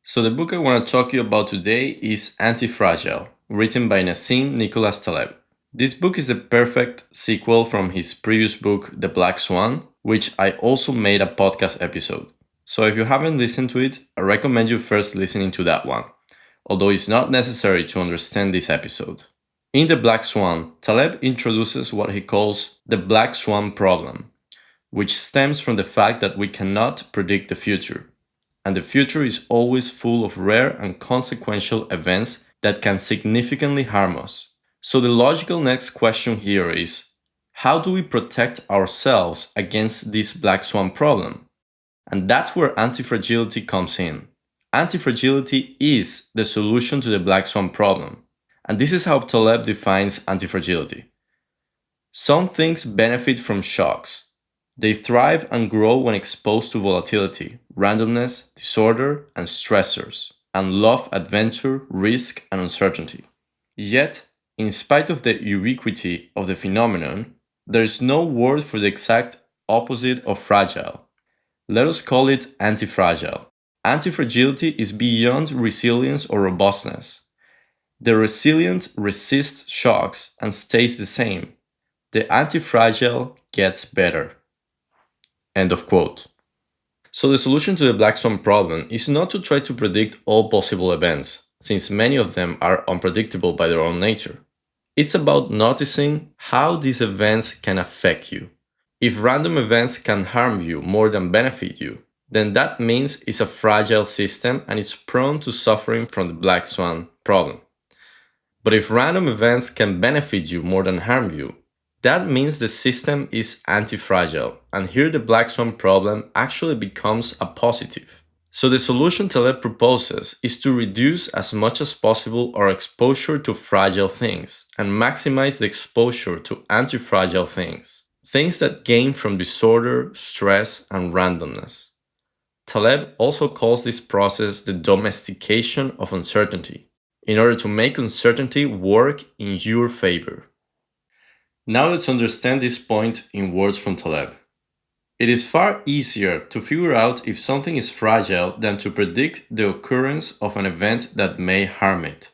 So the book I want to talk to you about today is Antifragile, written by Nassim Taleb. This book is the perfect sequel from his previous book, The Black Swan, which I also made a podcast episode. So if you haven't listened to it, I recommend you first listening to that one, although it's not necessary to understand this episode. In The Black Swan, Taleb introduces what he calls the Black Swan problem, which stems from the fact that we cannot predict the future, and the future is always full of rare and consequential events that can significantly harm us. So the logical next question here is, how do we protect ourselves against this black swan problem? And that's where antifragility comes in. Antifragility is the solution to the black swan problem. And this is how Taleb defines antifragility. Some things benefit from shocks. They thrive and grow when exposed to volatility, randomness, disorder, and stressors, and love adventure, risk, and uncertainty. Yet, in spite of the ubiquity of the phenomenon, there is no word for the exact opposite of fragile. Let us call it antifragile. Antifragility is beyond resilience or robustness. The resilient resists shocks and stays the same. The antifragile gets better. End of quote. So the solution to the black swan problem is not to try to predict all possible events, since many of them are unpredictable by their own nature. It's about noticing how these events can affect you. If random events can harm you more than benefit you, then that means it's a fragile system and is prone to suffering from the black swan problem. But if random events can benefit you more than harm you, that means the system is anti-fragile, and here the black swan problem actually becomes a positive. So the solution Taleb proposes is to reduce as much as possible our exposure to fragile things and maximize the exposure to anti-fragile things, things that gain from disorder, stress, and randomness. Taleb also calls this process the domestication of uncertainty, in order to make uncertainty work in your favor. Now let's understand this point in words from Taleb. It is far easier to figure out if something is fragile than to predict the occurrence of an event that may harm it.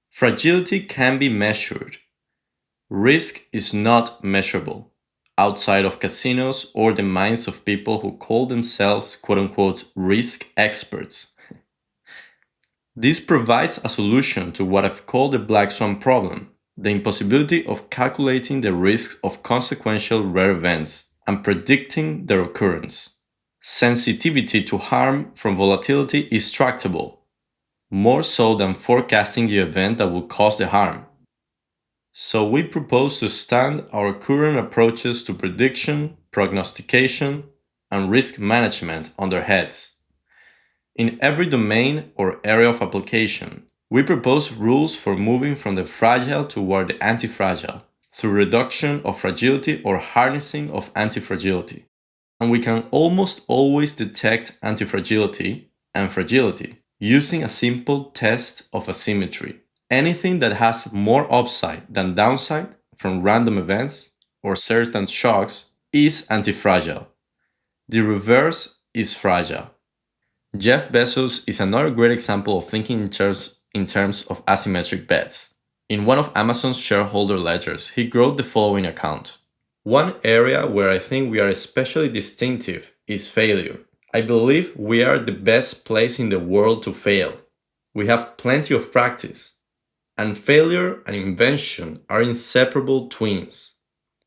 Fragility can be measured. Risk is not measurable, outside of casinos or the minds of people who call themselves quote-unquote risk experts. This provides a solution to what I've called the black swan problem, the impossibility of calculating the risks of consequential rare events and predicting their occurrence. Sensitivity to harm from volatility is tractable, more so than forecasting the event that will cause the harm. So we propose to stand our current approaches to prediction, prognostication, and risk management on their heads. In every domain or area of application, we propose rules for moving from the fragile toward the antifragile through reduction of fragility or harnessing of antifragility. And we can almost always detect antifragility and fragility using a simple test of asymmetry. Anything that has more upside than downside from random events or certain shocks is antifragile. The reverse is fragile. Jeff Bezos is another great example of thinking in terms of asymmetric bets. In one of Amazon's shareholder letters, he wrote the following account. One area where I think we are especially distinctive is failure. I believe we are the best place in the world to fail. We have plenty of practice. And failure and invention are inseparable twins.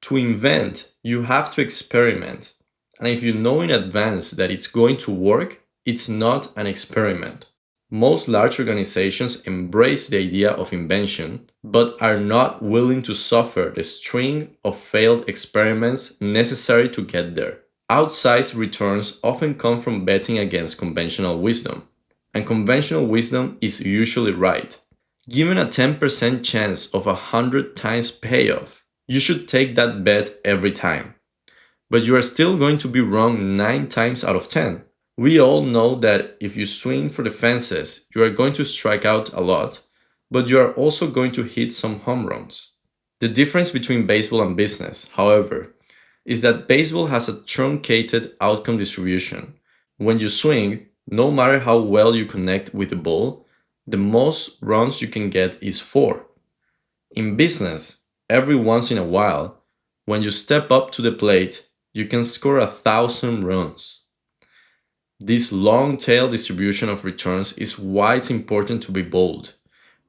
To invent, you have to experiment. And if you know in advance that it's going to work, it's not an experiment. Most large organizations embrace the idea of invention, but are not willing to suffer the string of failed experiments necessary to get there. Outsized returns often come from betting against conventional wisdom, and conventional wisdom is usually right. Given a 10% chance of 100 times payoff, you should take that bet every time. But you are still going to be wrong 9 times out of 10. We all know that if you swing for the fences, you are going to strike out a lot, but you are also going to hit some home runs. The difference between baseball and business, however, is that baseball has a truncated outcome distribution. When you swing, No matter how well you connect with the ball, the most runs you can get is 4. In business, every once in a while, when you step up to the plate, you can score 1,000 runs. This long tail distribution of returns is why it's important to be bold.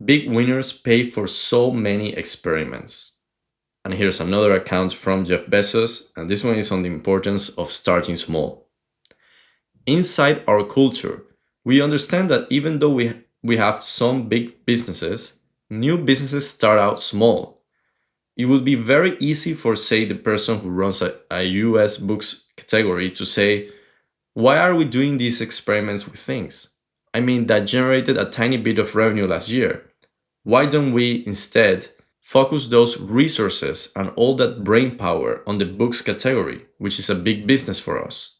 Big winners pay for so many experiments. And here's another account from Jeff Bezos, and this one is on the importance of starting small. Inside our culture, we understand that even though we have some big businesses, new businesses start out small. It would be very easy for, say, the person who runs a US books category to say, why are we doing these experiments with things? I mean, that generated a tiny bit of revenue last year. Why don't we instead focus those resources and all that brain power on the books category, which is a big business for us?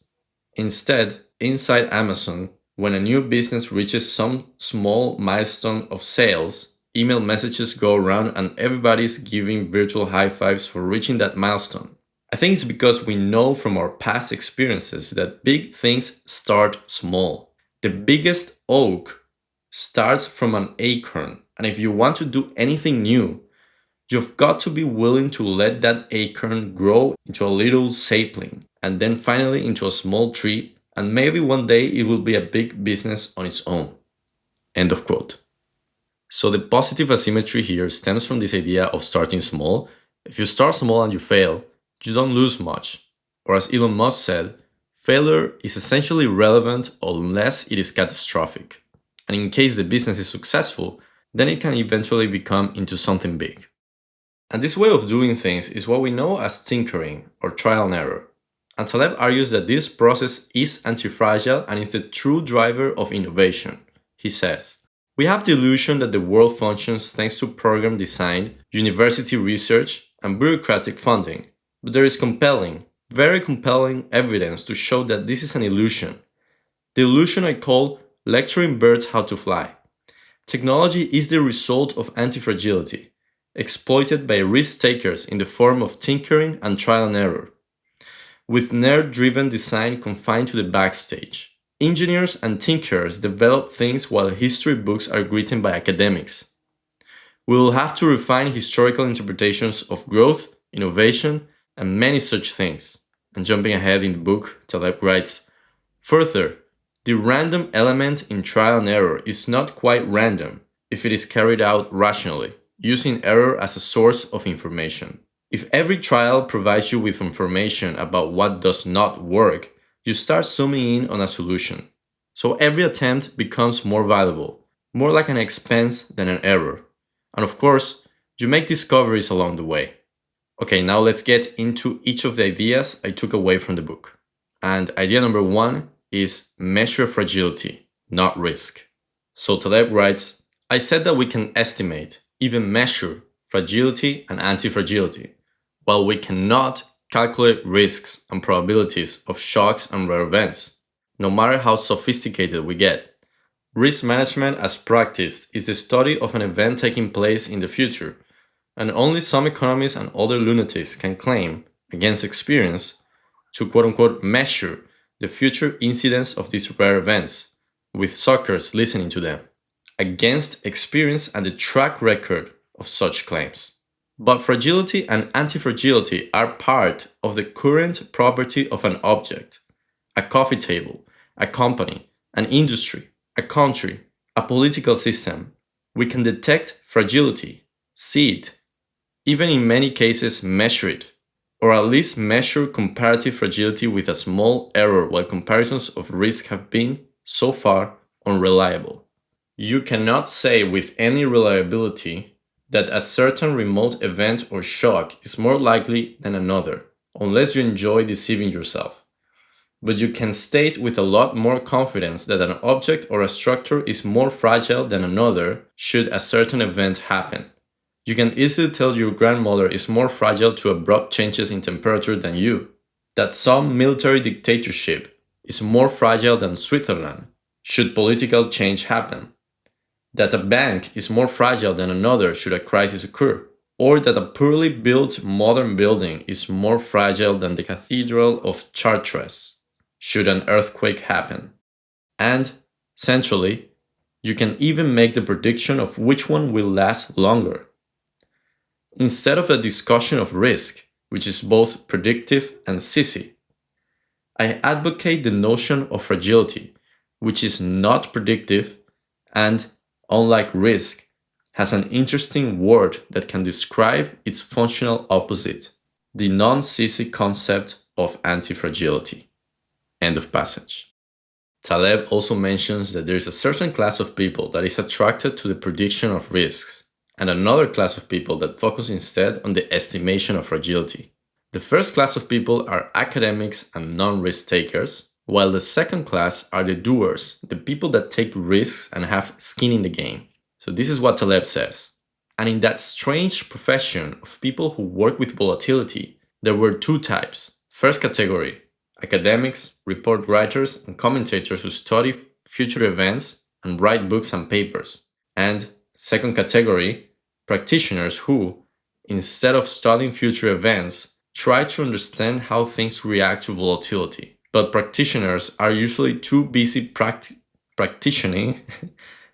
Instead, inside Amazon, when a new business reaches some small milestone of sales, email messages go around and everybody's giving virtual high fives for reaching that milestone. I think it's because we know from our past experiences that big things start small. The biggest oak starts from an acorn, and if you want to do anything new, you've got to be willing to let that acorn grow into a little sapling, and then finally into a small tree, and maybe one day it will be a big business on its own. End of quote. So the positive asymmetry here stems from this idea of starting small. If you start small and you fail, you don't lose much. Or as Elon Musk said, failure is essentially irrelevant unless it is catastrophic. And in case the business is successful, then it can eventually become into something big. And this way of doing things is what we know as tinkering or trial and error. And Taleb argues that this process is antifragile and is the true driver of innovation. He says, we have the illusion that the world functions thanks to program design, university research, and bureaucratic funding. But there is compelling, very compelling evidence to show that this is an illusion. The illusion I call lecturing birds how to fly. Technology is the result of antifragility, exploited by risk takers in the form of tinkering and trial and error, with nerd-driven design confined to the backstage. Engineers and tinkerers develop things while history books are written by academics. We will have to refine historical interpretations of growth, innovation, and many such things. And jumping ahead in the book, Taleb writes, further, the random element in trial and error is not quite random if it is carried out rationally, using error as a source of information. If every trial provides you with information about what does not work, you start zooming in on a solution. So every attempt becomes more valuable, more like an expense than an error. And of course, you make discoveries along the way. Okay, now let's get into each of the ideas I took away from the book. And idea number 1 is measure fragility, not risk. So Taleb writes, I said that we can estimate, even measure, fragility and antifragility, while we cannot calculate risks and probabilities of shocks and rare events, no matter how sophisticated we get. Risk management as practiced is the study of an event taking place in the future, and only some economists and other lunatics can claim, against experience, to quote-unquote measure the future incidence of these rare events, with suckers listening to them, against experience and the track record of such claims. But fragility and antifragility are part of the current property of an object, a coffee table, a company, an industry, a country, a political system. We can detect fragility, see it, even in many cases measure it, or at least measure comparative fragility with a small error while comparisons of risk have been, so far, unreliable. You cannot say with any reliability that a certain remote event or shock is more likely than another, unless you enjoy deceiving yourself. But you can state with a lot more confidence that an object or a structure is more fragile than another should a certain event happen. You can easily tell your grandmother is more fragile to abrupt changes in temperature than you, that some military dictatorship is more fragile than Switzerland should political change happen, that a bank is more fragile than another should a crisis occur, or that a poorly built modern building is more fragile than the Cathedral of Chartres should an earthquake happen. And, centrally, you can even make the prediction of which one will last longer. Instead of a discussion of risk, which is both predictive and sissy, I advocate the notion of fragility, which is not predictive and, unlike risk, has an interesting word that can describe its functional opposite, the non-sissy concept of antifragility. End of passage. Taleb also mentions that there is a certain class of people that is attracted to the prediction of risks, and another class of people that focus instead on the estimation of fragility. The first class of people are academics and non-risk takers, while the second class are the doers, the people that take risks and have skin in the game. So this is what Taleb says. And in that strange profession of people who work with volatility, there were two types. First category, academics, report writers, and commentators who study future events and write books and papers. And second category, practitioners who, instead of studying future events, try to understand how things react to volatility. But practitioners are usually too busy practicing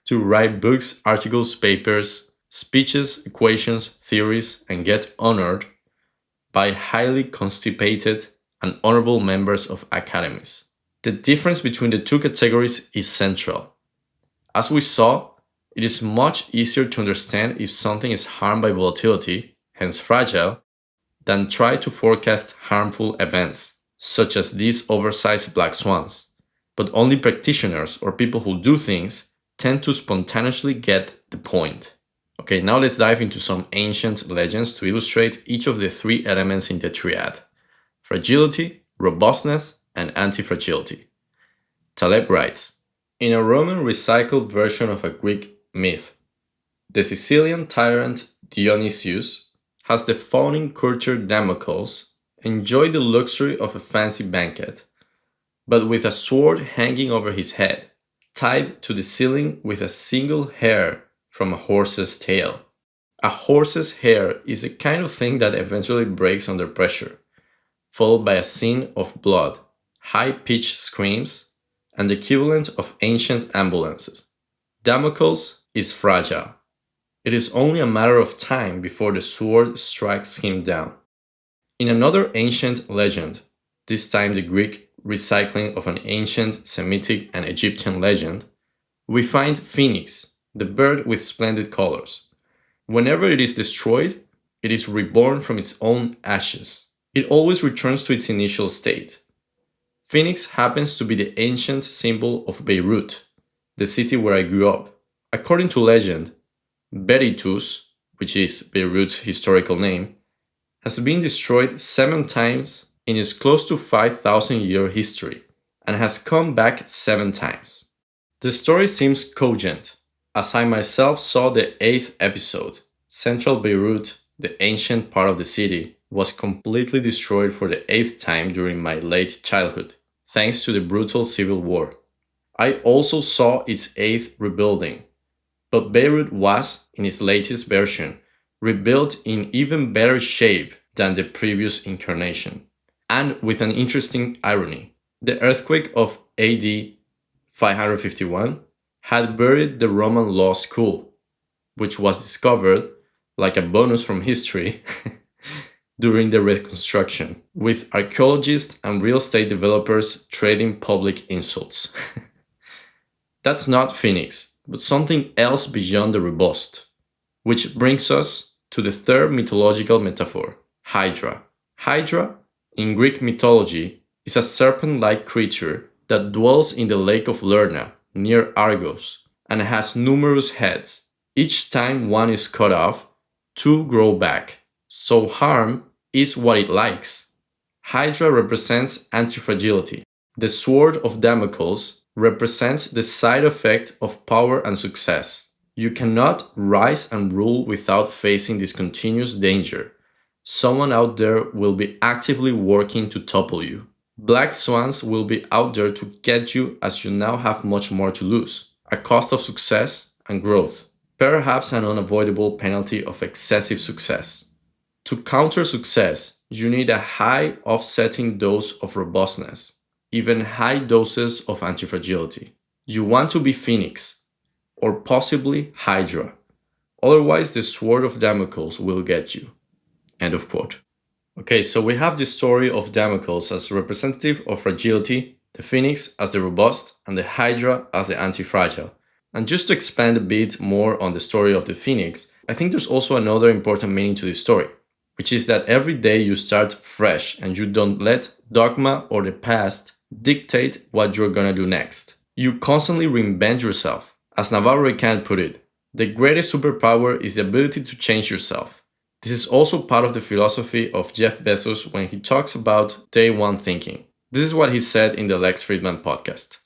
to write books, articles, papers, speeches, equations, theories, and get honored by highly constipated and honorable members of academies. The difference between the two categories is central. As we saw, it is much easier to understand if something is harmed by volatility, hence fragile, than try to forecast harmful events, such as these oversized black swans. But only practitioners or people who do things tend to spontaneously get the point. Okay, now let's dive into some ancient legends to illustrate each of the three elements in the triad: fragility, robustness, and antifragility. Taleb writes, in a Roman recycled version of a Greek myth, the Sicilian tyrant Dionysius has the fawning courtier Damocles enjoy the luxury of a fancy banquet, but with a sword hanging over his head, tied to the ceiling with a single hair from a horse's tail. A horse's hair is the kind of thing that eventually breaks under pressure, followed by a scene of blood, high-pitched screams, and the equivalent of ancient ambulances. Damocles is fragile. It is only a matter of time before the sword strikes him down. In another ancient legend, this time the Greek recycling of an ancient Semitic and Egyptian legend, we find Phoenix, the bird with splendid colors. Whenever it is destroyed, it is reborn from its own ashes. It always returns to its initial state. Phoenix happens to be the ancient symbol of Beirut, the city where I grew up. According to legend, Berytus, which is Beirut's historical name, has been destroyed 7 times in its close to 5,000-year history and has come back 7 times. The story seems cogent, as I myself saw the 8th episode. Central Beirut, the ancient part of the city, was completely destroyed for the 8th time during my late childhood, thanks to the brutal civil war. I also saw its 8th rebuilding, but Beirut was, in its latest version, rebuilt in even better shape than the previous incarnation. And with an interesting irony, the earthquake of AD 551 had buried the Roman law school, which was discovered, like a bonus from history, during the reconstruction, with archaeologists and real estate developers trading public insults. That's not Phoenix, but something else beyond the robust. Which brings us to the third mythological metaphor, Hydra. Hydra, in Greek mythology, is a serpent-like creature that dwells in the lake of Lerna, near Argos, and has numerous heads. Each time one is cut off, 2 grow back. So harm is what it likes. Hydra represents antifragility. The sword of Damocles represents the side effect of power and success. You cannot rise and rule without facing this continuous danger. Someone out there will be actively working to topple you. Black swans will be out there to get you as you now have much more to lose. A cost of success and growth. Perhaps an unavoidable penalty of excessive success. To counter success, you need a high offsetting dose of robustness, even high doses of antifragility. You want to be Phoenix, or possibly Hydra. Otherwise, the sword of Damocles will get you. End of quote. Okay, so we have the story of Damocles as representative of fragility, the Phoenix as the robust, and the Hydra as the antifragile. And just to expand a bit more on the story of the Phoenix, I think there's also another important meaning to this story, which is that every day you start fresh and you don't let dogma or the past dictate what you're gonna do next. You constantly reinvent yourself. As Navarro Raikkonen put it, the greatest superpower is the ability to change yourself. This is also part of the philosophy of Jeff Bezos when he talks about day one thinking. This is what he said in the Lex Fridman podcast.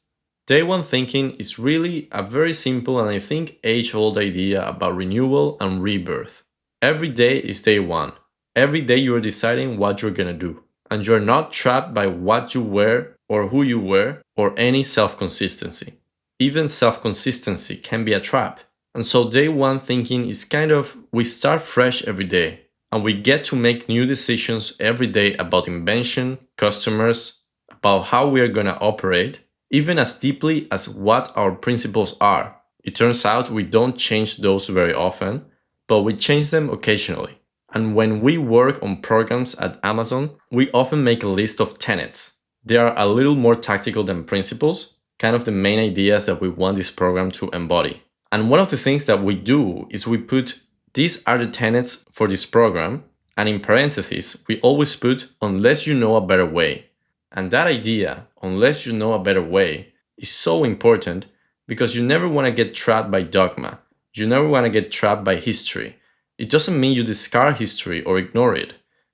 Day one thinking is really a very simple and I think age-old idea about renewal and rebirth. Every day is day one. Every day you are deciding what you're gonna do. And you're not trapped by what you wear or who you were or any self-consistency. Even self-consistency can be a trap. And so day one thinking is kind of we start fresh every day and we get to make new decisions every day about invention, customers, about how we are gonna operate, even as deeply as what our principles are. It turns out we don't change those very often, but we change them occasionally. And when we work on programs at Amazon, we often make a list of tenets. They are a little more tactical than principles, kind of the main ideas that we want this program to embody. And one of the things that we do is we put these are the tenets for this program, and in parentheses, we always put unless you know a better way. And that idea, unless you know a better way, is so important because you never want to get trapped by dogma. You never want to get trapped by history. It doesn't mean you discard history or ignore it.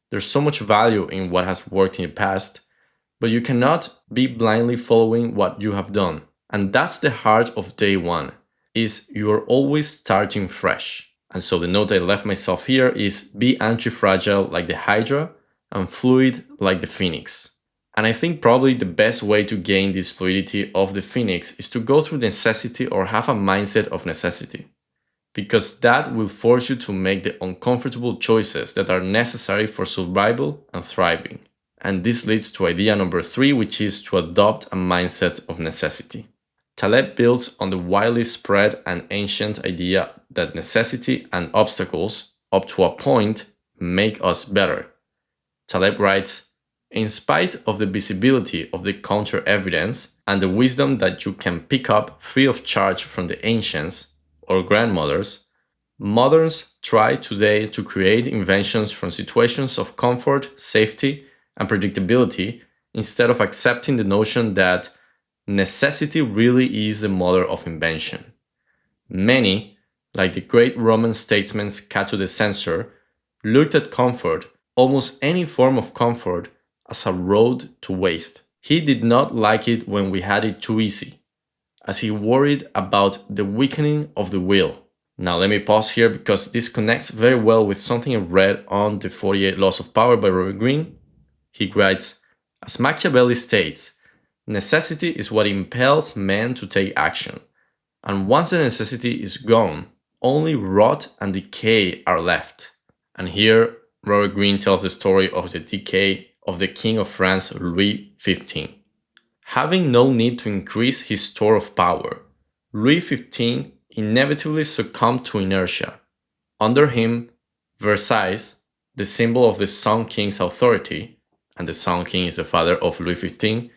There's so much value in what has worked in the past, but you cannot be blindly following what you have done. And that's the heart of day one, is you are always starting fresh. And so the note I left myself here is be anti-fragile like the Hydra and fluid like the Phoenix. And I think probably the best way to gain this fluidity of the Phoenix is to go through necessity or have a mindset of necessity. Because that will force you to make the uncomfortable choices that are necessary for survival and thriving. And this leads to idea number 3, which is to adopt a mindset of necessity. Taleb builds on the widely spread and ancient idea that necessity and obstacles, up to a point, make us better. Taleb writes, in spite of the visibility of the counter-evidence and the wisdom that you can pick up free of charge from the ancients or grandmothers, moderns try today to create inventions from situations of comfort, safety, and predictability instead of accepting the notion that necessity really is the mother of invention. Many, like the great Roman statesman Cato the Censor, looked at comfort, almost any form of comfort, as a road to waste. He did not like it when we had it too easy, as he worried about the weakening of the will. Now let me pause here because this connects very well with something I read on the 48 Laws of Power by Robert Greene. He writes, as Machiavelli states, necessity is what impels men to take action. And once the necessity is gone, only rot and decay are left. And here, Robert Greene tells the story of the decay of the King of France, Louis XV. Having no need to increase his store of power, Louis XV inevitably succumbed to inertia. Under him, Versailles, the symbol of the Sun King's authority, and the Sun King is the father of Louis XV,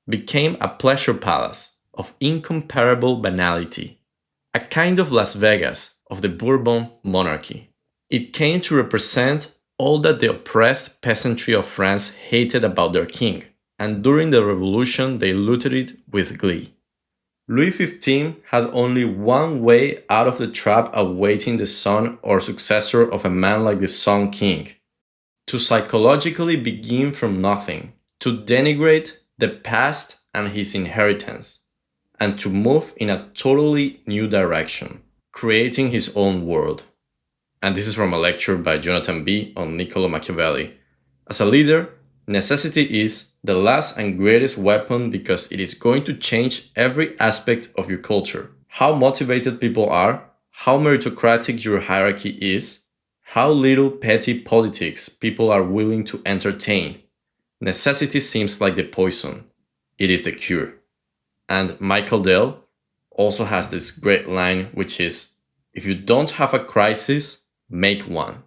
became a pleasure palace of incomparable banality, a kind of Las Vegas of the Bourbon monarchy. It came to represent all that the oppressed peasantry of France hated about their king, and during the revolution they looted it with glee. Louis XV had only one way out of the trap awaiting the son or successor of a man like the Sun King: to psychologically begin from nothing, to denigrate the past and his inheritance, and to move in a totally new direction, creating his own world. And this is from a lecture by Jonathan B. on Niccolo Machiavelli. As a leader, necessity is the last and greatest weapon because it is going to change every aspect of your culture. How motivated people are, how meritocratic your hierarchy is, how little petty politics people are willing to entertain. Necessity seems like the poison. It is the cure. And Michael Dell, also has this great line, which is, if you don't have a crisis, make one.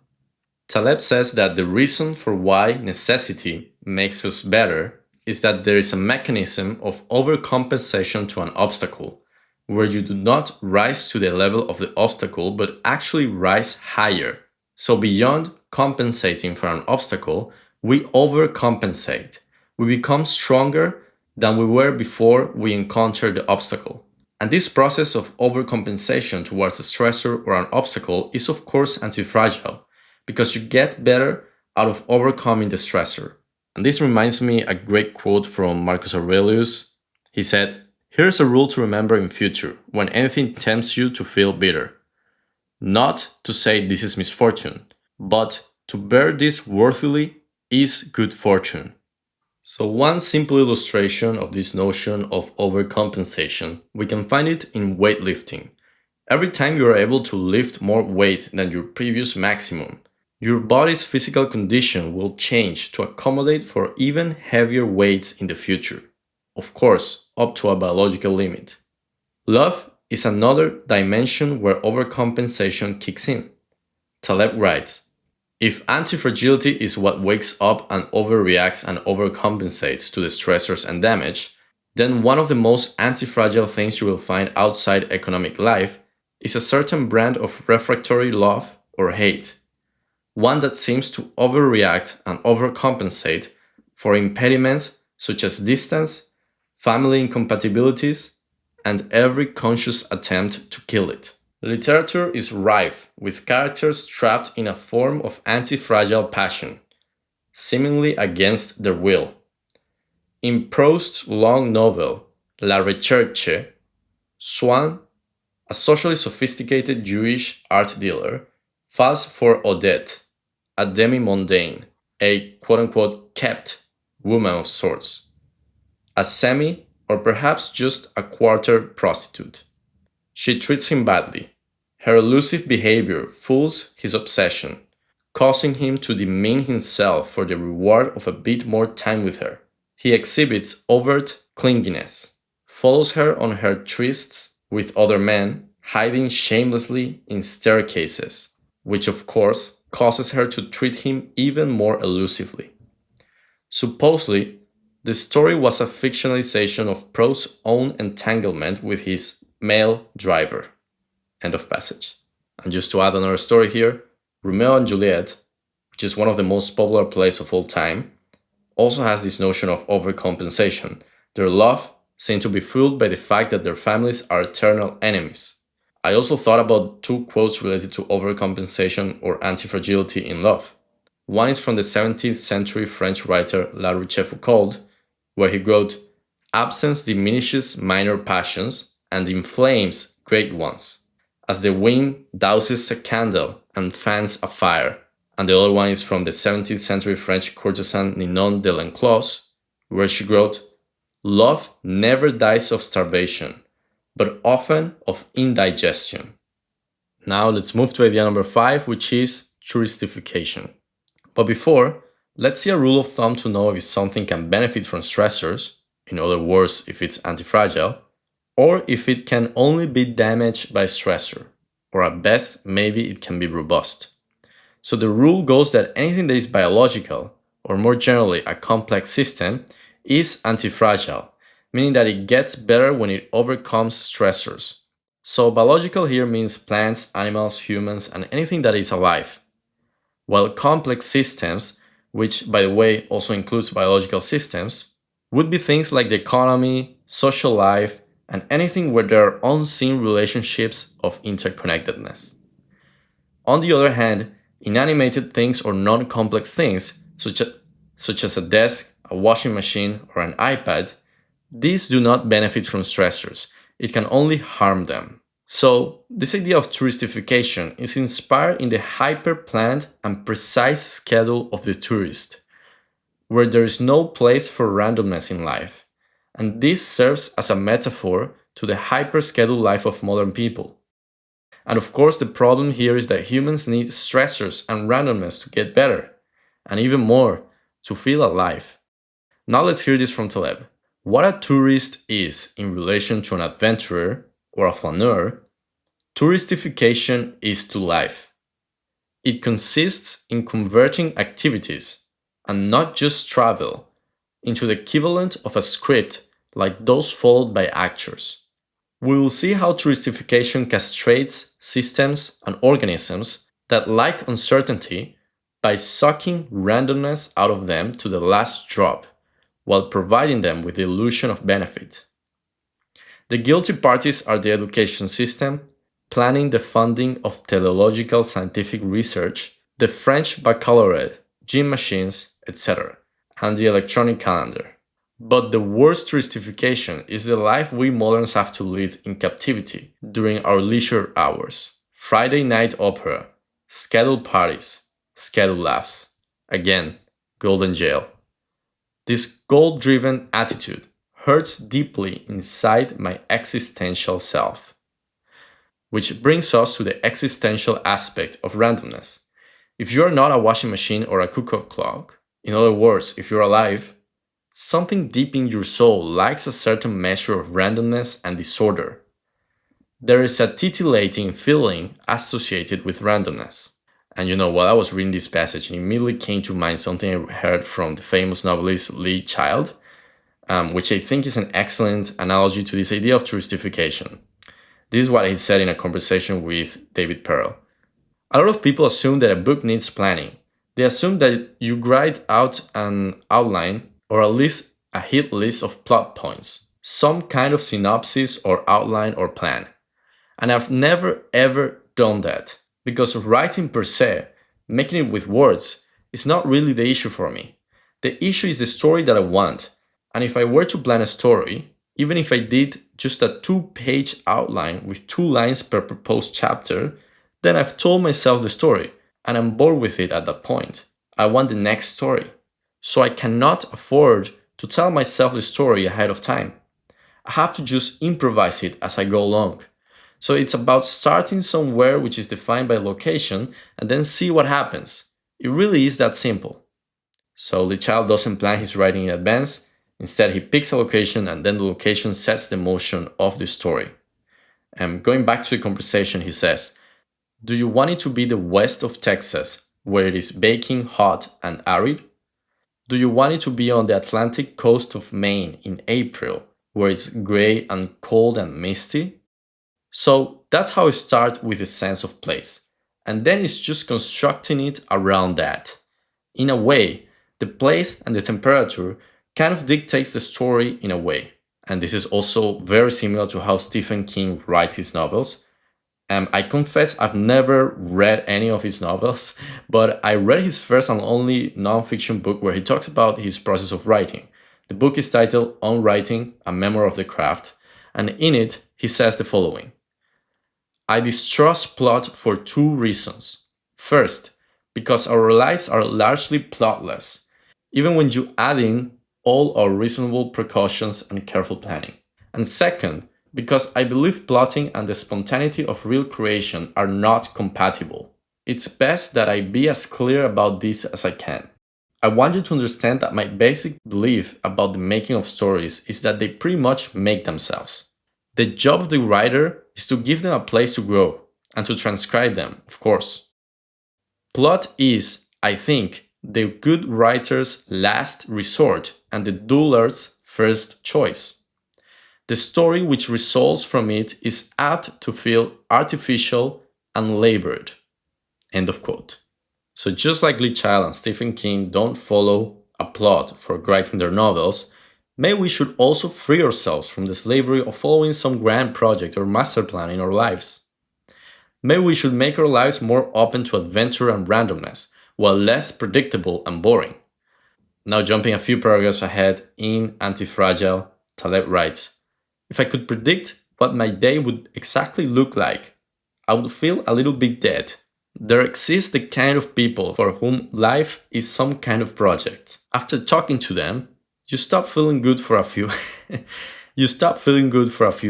Taleb says that the reason for why necessity makes us better is that there is a mechanism of overcompensation to an obstacle, where you do not rise to the level of the obstacle but actually rise higher. So, beyond compensating for an obstacle, we overcompensate. We become stronger than we were before we encountered the obstacle. And this process of overcompensation towards a stressor or an obstacle is, of course, antifragile, because you get better out of overcoming the stressor. And this reminds me a great quote from Marcus Aurelius. He said, "Here's a rule to remember in future when anything tempts you to feel bitter. Not to say this is misfortune, but to bear this worthily is good fortune." So one simple illustration of this notion of overcompensation, we can find it in weightlifting. Every time you are able to lift more weight than your previous maximum, your body's physical condition will change to accommodate for even heavier weights in the future. Of course, up to a biological limit. Love is another dimension where overcompensation kicks in. Taleb writes, if antifragility is what wakes up and overreacts and overcompensates to the stressors and damage, then one of the most antifragile things you will find outside economic life is a certain brand of refractory love or hate, one that seems to overreact and overcompensate for impediments such as distance, family incompatibilities, and every conscious attempt to kill it. Literature is rife with characters trapped in a form of anti-fragile passion, seemingly against their will. In Proust's long novel La Recherche, Swann, a socially sophisticated Jewish art dealer, falls for Odette, a demi-mondaine, a quote-unquote kept woman of sorts, a semi or perhaps just a quarter prostitute. She treats him badly. Her elusive behavior fools his obsession, causing him to demean himself for the reward of a bit more time with her. He exhibits overt clinginess, follows her on her trysts with other men, hiding shamelessly in staircases, which of course causes her to treat him even more elusively. Supposedly, the story was a fictionalization of Proust's own entanglement with his male driver. End of passage. And just to add another story here, Romeo and Juliet, which is one of the most popular plays of all time, also has this notion of overcompensation. Their love seems to be fueled by the fact that their families are eternal enemies. I also thought about two quotes related to overcompensation or antifragility in love. One is from the 17th century French writer La Rochefoucauld, where he wrote, "Absence diminishes minor passions and inflames great ones, as the wind douses a candle and fans a fire." And the other one is from the 17th century French courtesan Ninon de l'Enclos, where she wrote, "Love never dies of starvation, but often of indigestion." Now let's move to idea number 5, which is touristification. But before, let's see a rule of thumb to know if something can benefit from stressors, in other words, if it's antifragile, or if it can only be damaged by stressor, or at best, maybe it can be robust. So the rule goes that anything that is biological, or more generally a complex system, is antifragile, meaning that it gets better when it overcomes stressors. So biological here means plants, animals, humans, and anything that is alive. While complex systems, which by the way also includes biological systems, would be things like the economy, social life, and anything where there are unseen relationships of interconnectedness. On the other hand, inanimated things or non-complex things, such as a desk, a washing machine, or an iPad, these do not benefit from stressors. It can only harm them. So, this idea of touristification is inspired in the hyper-planned and precise schedule of the tourist, where there is no place for randomness in life. And this serves as a metaphor to the hyper-scheduled life of modern people. And of course, the problem here is that humans need stressors and randomness to get better, and even more, to feel alive. Now let's hear this from Taleb. What a tourist is in relation to an adventurer or a flaneur, touristification is to life. It consists in converting activities, and not just travel, into the equivalent of a script like those followed by actors. We will see how touristification castrates systems and organisms that like uncertainty by sucking randomness out of them to the last drop, while providing them with the illusion of benefit. The guilty parties are the education system, planning the funding of teleological scientific research, the French baccalaureate, gym machines, etc., and the electronic calendar. But the worst justification is the life we moderns have to lead in captivity during our leisure hours. Friday night opera, scheduled parties, scheduled laughs. Again, golden jail. This goal driven attitude hurts deeply inside my existential self. Which brings us to the existential aspect of randomness. If you are not a washing machine or a cuckoo clock, in other words, if you're alive, something deep in your soul likes a certain measure of randomness and disorder. There is a titillating feeling associated with randomness. And while I was reading this passage, it immediately came to mind something I heard from the famous novelist Lee Child, which I think is an excellent analogy to this idea of touristification. This is what he said in a conversation with David Pearl. A lot of people assume that a book needs planning. They assume that you write out an outline or at least a hit list of plot points, some kind of synopsis or outline or plan. And I've never ever done that because writing per se, making it with words, is not really the issue for me. The issue is the story that I want. And if I were to plan a story, even if I did just a 2-page outline with 2 lines per proposed chapter, then I've told myself the story and I'm bored with it at that point. I want the next story. So I cannot afford to tell myself the story ahead of time. I have to just improvise it as I go along. So it's about starting somewhere which is defined by location and then see what happens. It really is that simple. So the child doesn't plan his writing in advance. Instead, he picks a location and then the location sets the motion of the story. And going back to the conversation, he says, do you want it to be the west of Texas, where it is baking hot and arid? Do you want it to be on the Atlantic coast of Maine in April, where it's gray and cold and misty? So that's how I start with a sense of place. And then it's just constructing it around that. In a way, the place and the temperature kind of dictates the story in a way. And this is also very similar to how Stephen King writes his novels. I confess I've never read any of his novels, but I read his first and only nonfiction book where he talks about his process of writing. The book is titled On Writing, A Memoir of the Craft, and in it he says the following. I distrust plot for 2 reasons. First, because our lives are largely plotless, even when you add in all our reasonable precautions and careful planning. And second, because I believe plotting and the spontaneity of real creation are not compatible. It's best that I be as clear about this as I can. I want you to understand that my basic belief about the making of stories is that they pretty much make themselves. The job of the writer is to give them a place to grow and to transcribe them, of course. Plot is, I think, the good writer's last resort and the dullard's first choice. The story which results from it is apt to feel artificial and labored. End of quote. So just like Lee Child and Stephen King don't follow a plot for writing their novels, maybe we should also free ourselves from the slavery of following some grand project or master plan in our lives. Maybe we should make our lives more open to adventure and randomness, while less predictable and boring. Now jumping a few paragraphs ahead in Antifragile, Taleb writes, if I could predict what my day would exactly look like, I would feel a little bit dead. There exists the kind of people for whom life is some kind of project. After talking to them, you stop feeling good for a few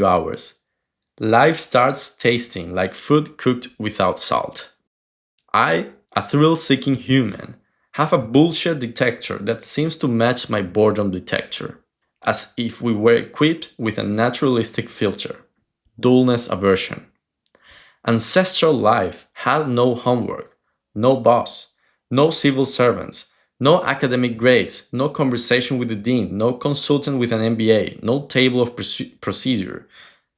hours. Life starts tasting like food cooked without salt. I, a thrill-seeking human, have a bullshit detector that seems to match my boredom detector, as if we were equipped with a naturalistic filter. dullness aversion. Ancestral life had no homework, no boss, no civil servants, no academic grades, no conversation with the dean, no consultant with an MBA, no table of procedure,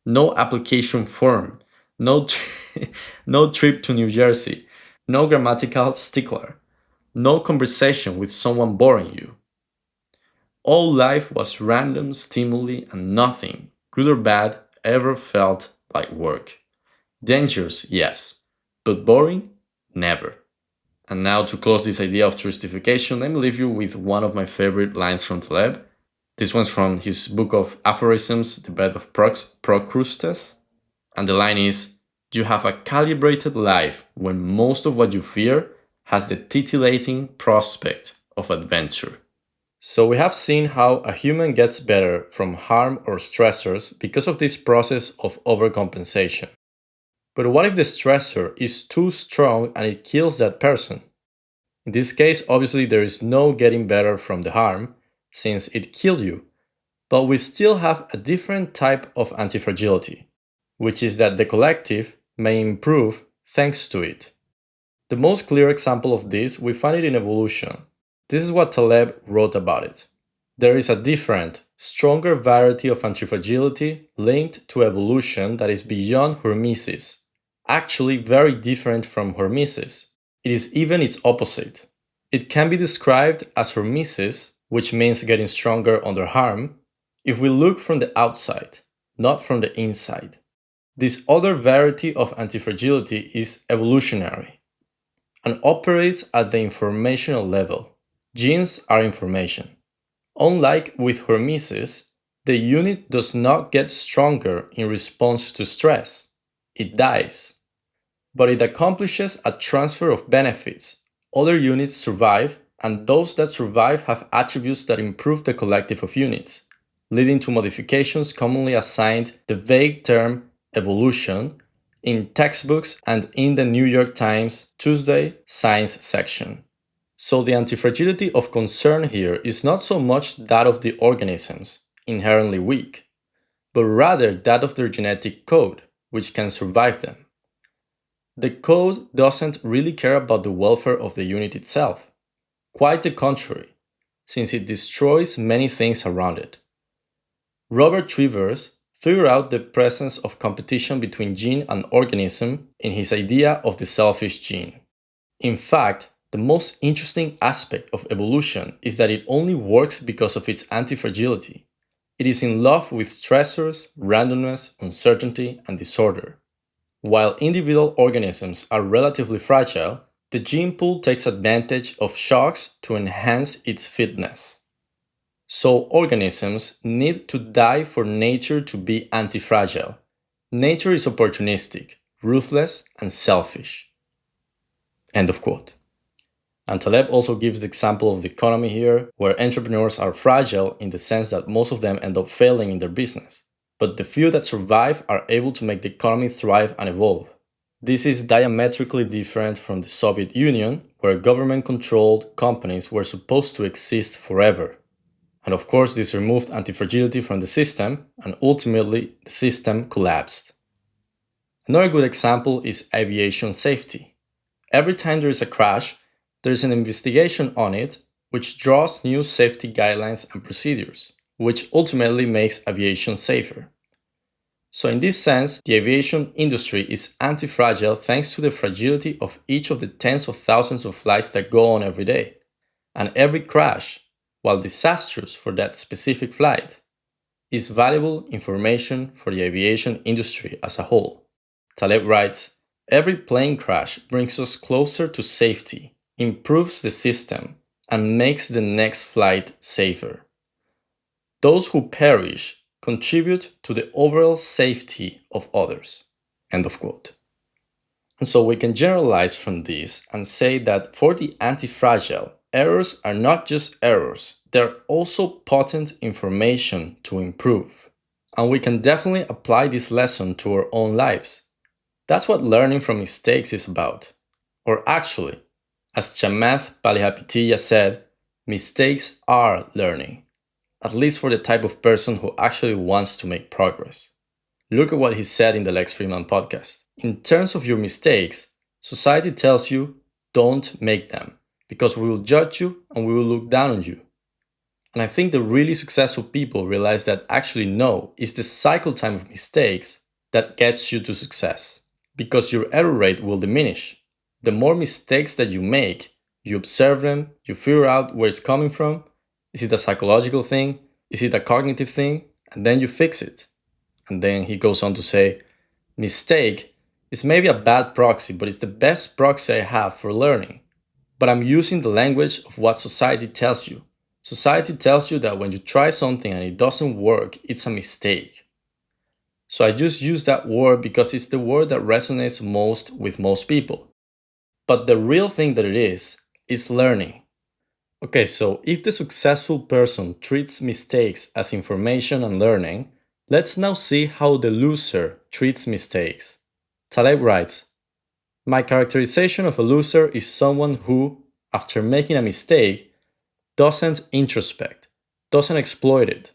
no application form, no, no trip to New Jersey, no grammatical stickler, no conversation with someone boring you. All life was random stimuli and nothing, good or bad, ever felt like work. Dangerous, yes, but boring? Never. And now, to close this idea of touristification, let me leave you with one of my favorite lines from Taleb. This one's from his book of aphorisms, The Bed of Procrustes. And the line is, "You have a calibrated life when most of what you fear has the titillating prospect of adventure." So we have seen how a human gets better from harm or stressors because of this process of overcompensation. But what if the stressor is too strong and it kills that person? In this case, obviously, there is no getting better from the harm, since it killed you. But we still have a different type of antifragility, which is that the collective may improve thanks to it. The most clear example of this, we find it in evolution. This is what Taleb wrote about it. There is a different, stronger variety of antifragility linked to evolution that is beyond hormesis, actually very different from hormesis. It is even its opposite. It can be described as hormesis, which means getting stronger under harm, if we look from the outside, not from the inside. This other variety of antifragility is evolutionary and operates at the informational level. Genes are information. Unlike with hormesis, the unit does not get stronger in response to stress. It dies. But it accomplishes a transfer of benefits. Other units survive, and those that survive have attributes that improve the collective of units, leading to modifications commonly assigned the vague term evolution in textbooks and in the New York Times Tuesday Science section. So the antifragility of concern here is not so much that of the organisms, inherently weak, but rather that of their genetic code, which can survive them. The code doesn't really care about the welfare of the unit itself. Quite the contrary, since it destroys many things around it. Robert Trivers figured out the presence of competition between gene and organism in his idea of the selfish gene. In fact, the most interesting aspect of evolution is that it only works because of its antifragility. It is in love with stressors, randomness, uncertainty, and disorder. While individual organisms are relatively fragile, the gene pool takes advantage of shocks to enhance its fitness. So organisms need to die for nature to be antifragile. Nature is opportunistic, ruthless, and selfish. End of quote. And Taleb also gives the example of the economy here, where entrepreneurs are fragile in the sense that most of them end up failing in their business. But the few that survive are able to make the economy thrive and evolve. This is diametrically different from the Soviet Union, where government-controlled companies were supposed to exist forever. And of course, this removed antifragility from the system, and ultimately, the system collapsed. Another good example is aviation safety. Every time there is a crash, there is an investigation on it, which draws new safety guidelines and procedures, which ultimately makes aviation safer. So in this sense, the aviation industry is anti-fragile thanks to the fragility of each of the tens of thousands of flights that go on every day. And every crash, while disastrous for that specific flight, is valuable information for the aviation industry as a whole. Taleb writes, "Every plane crash brings us closer to safety, improves the system, and makes the next flight safer. Those who perish contribute to the overall safety of others." End of quote. And so we can generalize from this and say that for the anti-fragile, errors are not just errors, they're also potent information to improve. And we can definitely apply this lesson to our own lives. That's what learning from mistakes is about. Or actually, as Chamath Palihapitiya said, mistakes are learning, at least for the type of person who actually wants to make progress. Look at what he said in the Lex Freeman podcast. In terms of your mistakes, society tells you don't make them because we will judge you and we will look down on you. And I think the really successful people realize that actually no, it's the cycle time of mistakes that gets you to success because your error rate will diminish. The more mistakes that you make, you observe them, you figure out where it's coming from. Is it a psychological thing? Is it a cognitive thing? And then you fix it. And then he goes on to say, mistake is maybe a bad proxy, but it's the best proxy I have for learning. But I'm using the language of what society tells you. Society tells you that when you try something and it doesn't work, it's a mistake. So I just use that word because it's the word that resonates most with most people. But the real thing that it is learning. Okay, so if the successful person treats mistakes as information and learning, let's now see how the loser treats mistakes. Taleb writes, my characterization of a loser is someone who, after making a mistake, doesn't introspect, doesn't exploit it,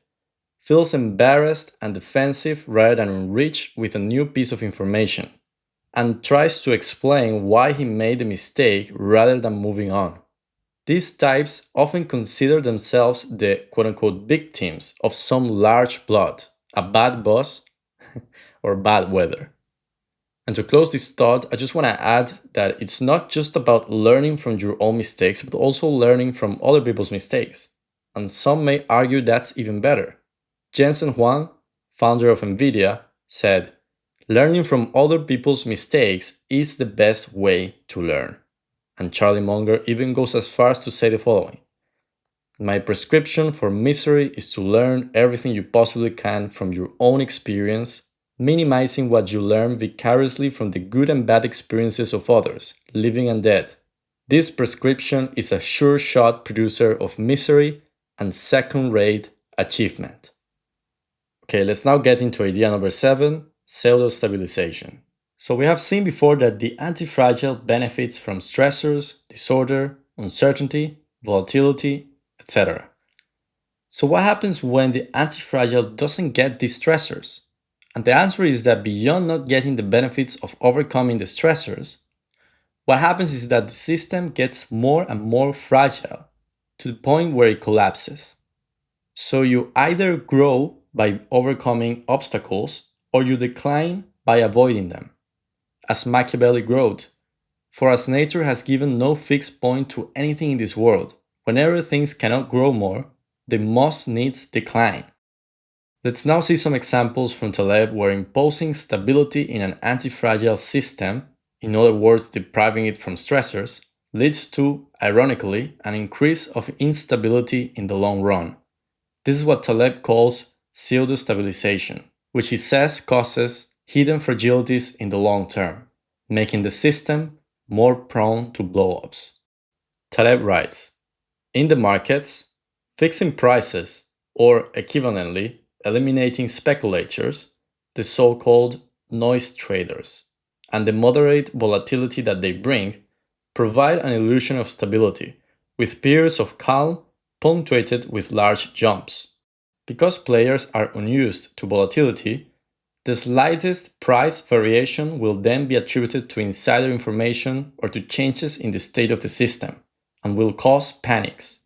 feels embarrassed and defensive rather than enriched with a new piece of information, and tries to explain why he made the mistake rather than moving on. These types often consider themselves the quote unquote victims of some large plot, a bad boss, or bad weather. And to close this thought, I just want to add that it's not just about learning from your own mistakes, but also learning from other people's mistakes. And some may argue that's even better. Jensen Huang, founder of NVIDIA, said, learning from other people's mistakes is the best way to learn. And Charlie Munger even goes as far as to say the following, my prescription for misery is to learn everything you possibly can from your own experience, minimizing what you learn vicariously from the good and bad experiences of others, living and dead. This prescription is a sure shot producer of misery and second-rate achievement. Okay, let's now get into idea number 7, pseudo-stabilization. So we have seen before that the antifragile benefits from stressors, disorder, uncertainty, volatility, etc. So what happens when the antifragile doesn't get these stressors? And the answer is that beyond not getting the benefits of overcoming the stressors, what happens is that the system gets more and more fragile to the point where it collapses. So you either grow by overcoming obstacles or you decline by avoiding them. As Machiavelli wrote, for as nature has given no fixed point to anything in this world, whenever things cannot grow more, they must needs decline. Let's now see some examples from Taleb where imposing stability in an antifragile system, in other words depriving it from stressors, leads to, ironically, an increase of instability in the long run. This is what Taleb calls pseudo-stabilization, which he says causes hidden fragilities in the long term, making the system more prone to blow-ups. Taleb writes, in the markets, fixing prices, or equivalently, eliminating speculators, the so-called noise traders, and the moderate volatility that they bring, provide an illusion of stability, with periods of calm punctuated with large jumps. Because players are unused to volatility, the slightest price variation will then be attributed to insider information or to changes in the state of the system, and will cause panics.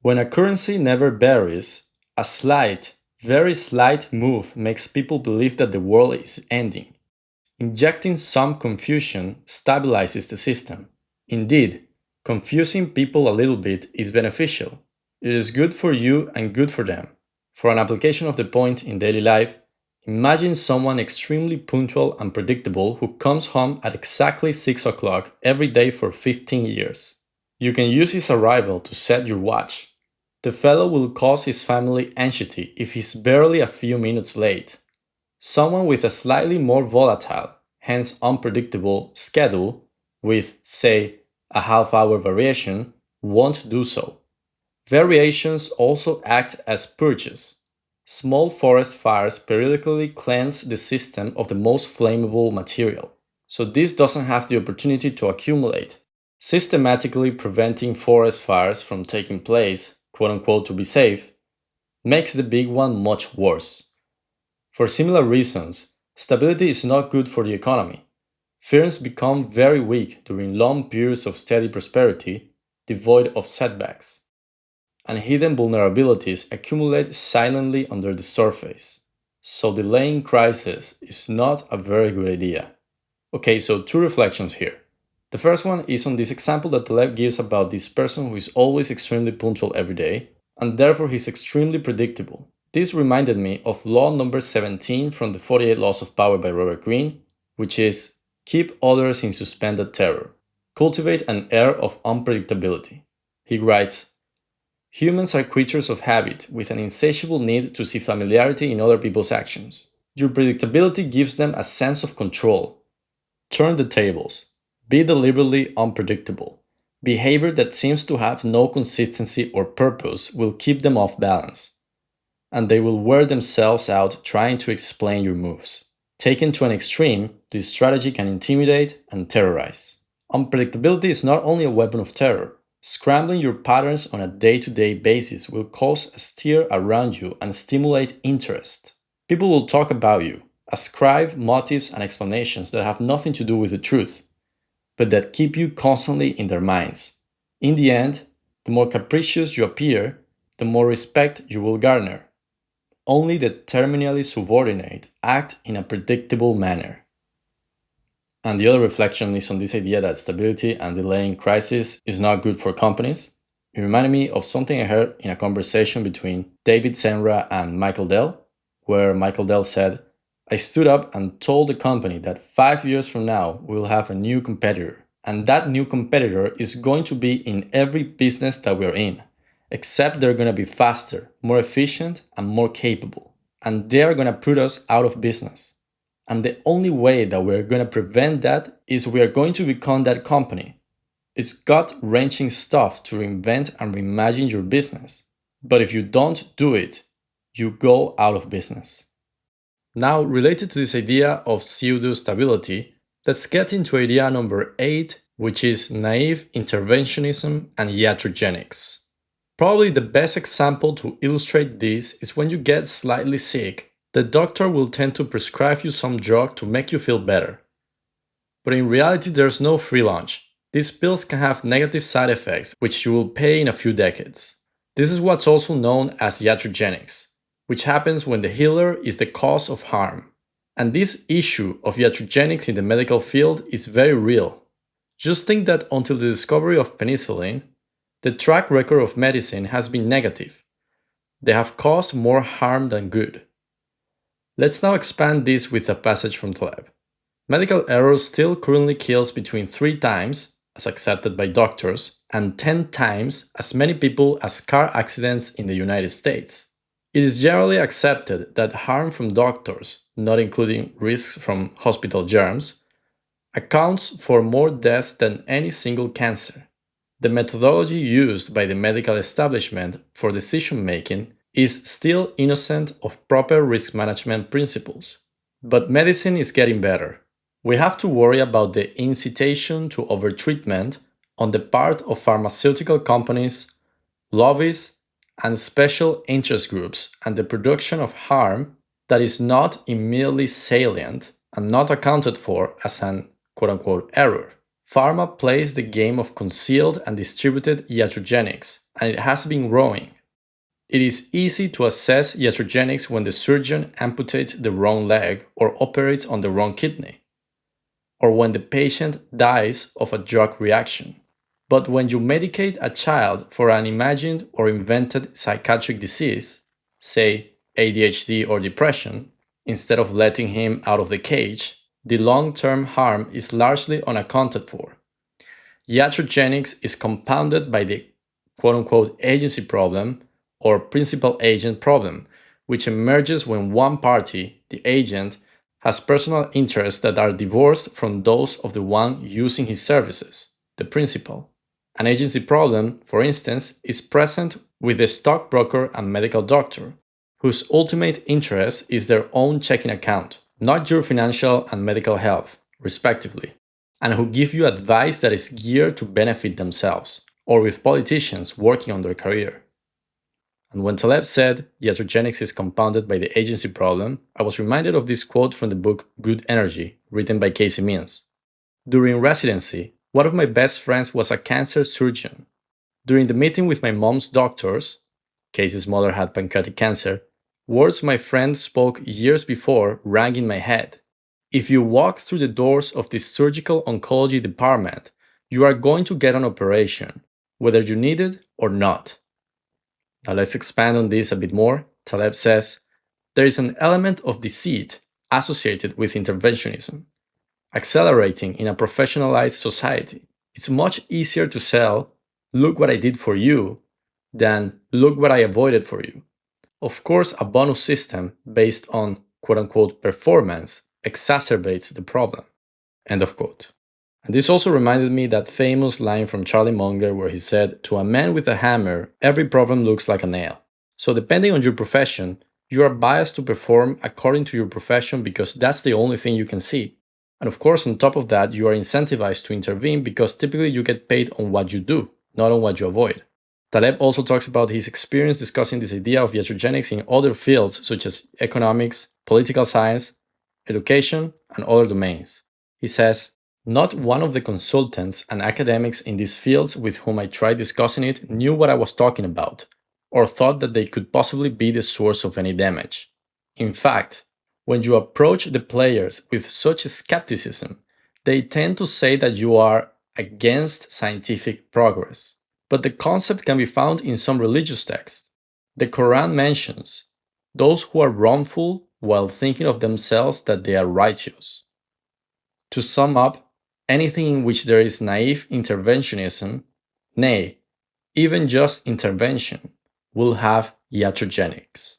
When a currency never varies, a slight, very slight move makes people believe that the world is ending. Injecting some confusion stabilizes the system. Indeed, confusing people a little bit is beneficial. It is good for you and good for them. For an application of the point in daily life, imagine someone extremely punctual and predictable who comes home at exactly 6 o'clock every day for 15 years. You can use his arrival to set your watch. The fellow will cause his family anxiety if he's barely a few minutes late. Someone with a slightly more volatile, hence unpredictable, schedule, with, say, a half-hour variation, won't do so. Variations also act as purges. Small forest fires periodically cleanse the system of the most flammable material, so this doesn't have the opportunity to accumulate, systematically preventing forest fires from taking place, quote unquote, to be safe, makes the big one much worse. For similar reasons, stability is not good for the economy. Firms become very weak during long periods of steady prosperity, devoid of setbacks, and hidden vulnerabilities accumulate silently under the surface. So delaying crisis is not a very good idea. Okay, so two reflections here. The first one is on this example that Taleb gives about this person who is always extremely punctual every day, and therefore he's extremely predictable. This reminded me of law number 17 from the 48 Laws of Power by Robert Greene, which is keep others in suspended terror. Cultivate an air of unpredictability. He writes, humans are creatures of habit with an insatiable need to see familiarity in other people's actions. Your predictability gives them a sense of control. Turn the tables. Be deliberately unpredictable. Behavior that seems to have no consistency or purpose will keep them off balance, and they will wear themselves out trying to explain your moves. Taken to an extreme, this strategy can intimidate and terrorize. Unpredictability is not only a weapon of terror. Scrambling your patterns on a day-to-day basis will cause a stir around you and stimulate interest. People will talk about you, ascribe motives and explanations that have nothing to do with the truth, but that keep you constantly in their minds. In the end, the more capricious you appear, the more respect you will garner. Only the terminally subordinate act in a predictable manner. And the other reflection is on this idea that stability and delaying crisis is not good for companies. It reminded me of something I heard in a conversation between David Senra and Michael Dell, where Michael Dell said, I stood up and told the company that 5 years from now we will have a new competitor. And that new competitor is going to be in every business that we're in, except they're going to be faster, more efficient, and more capable. And they're going to put us out of business. And the only way that we're going to prevent that is we are going to become that company. It's gut-wrenching stuff to reinvent and reimagine your business. But if you don't do it, you go out of business. Now, related to this idea of pseudo-stability, let's get into idea number 8, which is naive interventionism and iatrogenics. Probably the best example to illustrate this is when you get slightly sick, the doctor will tend to prescribe you some drug to make you feel better. But in reality, there's no free lunch. These pills can have negative side effects, which you will pay in a few decades. This is what's also known as iatrogenics, which happens when the healer is the cause of harm. And this issue of iatrogenics in the medical field is very real. Just think that until the discovery of penicillin, the track record of medicine has been negative. They have caused more harm than good. Let's now expand this with a passage from Taleb. Medical error still currently kills between 3 times, as accepted by doctors, and 10 times as many people as car accidents in the United States. It is generally accepted that harm from doctors, not including risks from hospital germs, accounts for more deaths than any single cancer. The methodology used by the medical establishment for decision making is still innocent of proper risk management principles. But medicine is getting better. We have to worry about the incitation to overtreatment on the part of pharmaceutical companies, lobbies, and special interest groups, and the production of harm that is not immediately salient and not accounted for as an quote-unquote error. Pharma plays the game of concealed and distributed iatrogenics, and it has been growing. It is easy to assess iatrogenics when the surgeon amputates the wrong leg or operates on the wrong kidney, or when the patient dies of a drug reaction. But when you medicate a child for an imagined or invented psychiatric disease, say ADHD or depression, instead of letting him out of the cage, the long-term harm is largely unaccounted for. Iatrogenics is compounded by the quote-unquote agency problem or principal agent problem, which emerges when one party, the agent, has personal interests that are divorced from those of the one using his services, the principal. An agency problem, for instance, is present with the stockbroker and medical doctor, whose ultimate interest is their own checking account, not your financial and medical health, respectively, and who give you advice that is geared to benefit themselves, or with politicians working on their career. And when Taleb said Iatrogenics is compounded by the agency problem, I was reminded of this quote from the book Good Energy, written by Casey Means. During residency, one of my best friends was a cancer surgeon. During the meeting with my mom's doctors, Casey's mother had pancreatic cancer, words my friend spoke years before rang in my head. If you walk through the doors of the surgical oncology department, you are going to get an operation, whether you need it or not. Now let's expand on this a bit more. Taleb says, there is an element of deceit associated with interventionism, accelerating in a professionalized society. It's much easier to sell, look what I did for you, than look what I avoided for you. Of course, a bonus system based on quote unquote performance exacerbates the problem. End of quote. And this also reminded me that famous line from Charlie Munger where he said, to a man with a hammer, every problem looks like a nail. So depending on your profession, you are biased to perform according to your profession because that's the only thing you can see. And of course, on top of that, you are incentivized to intervene because typically you get paid on what you do, not on what you avoid. Taleb also talks about his experience discussing this idea of iatrogenics in other fields such as economics, political science, education, and other domains. He says, not one of the consultants and academics in these fields with whom I tried discussing it knew what I was talking about, or thought that they could possibly be the source of any damage. In fact, when you approach the players with such skepticism, they tend to say that you are against scientific progress. But the concept can be found in some religious texts. The Quran mentions those who are wrongful while thinking of themselves that they are righteous. To sum up, anything in which there is naive interventionism, nay, even just intervention, will have iatrogenics.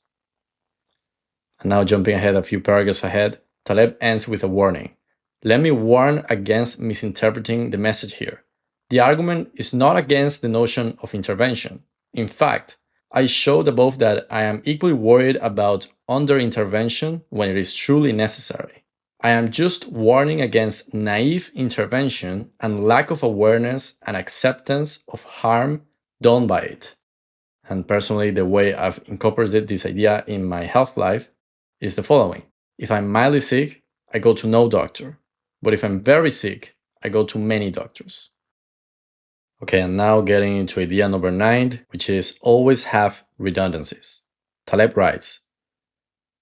And now jumping ahead a few paragraphs ahead, Taleb ends with a warning. Let me warn against misinterpreting the message here. The argument is not against the notion of intervention. In fact, I showed above that I am equally worried about under-intervention when it is truly necessary. I am just warning against naive intervention and lack of awareness and acceptance of harm done by it. And personally, the way I've incorporated this idea in my health life is the following. If I'm mildly sick, I go to no doctor. But if I'm very sick, I go to many doctors. Okay, and now getting into idea number 9, which is always have redundancies. Taleb writes,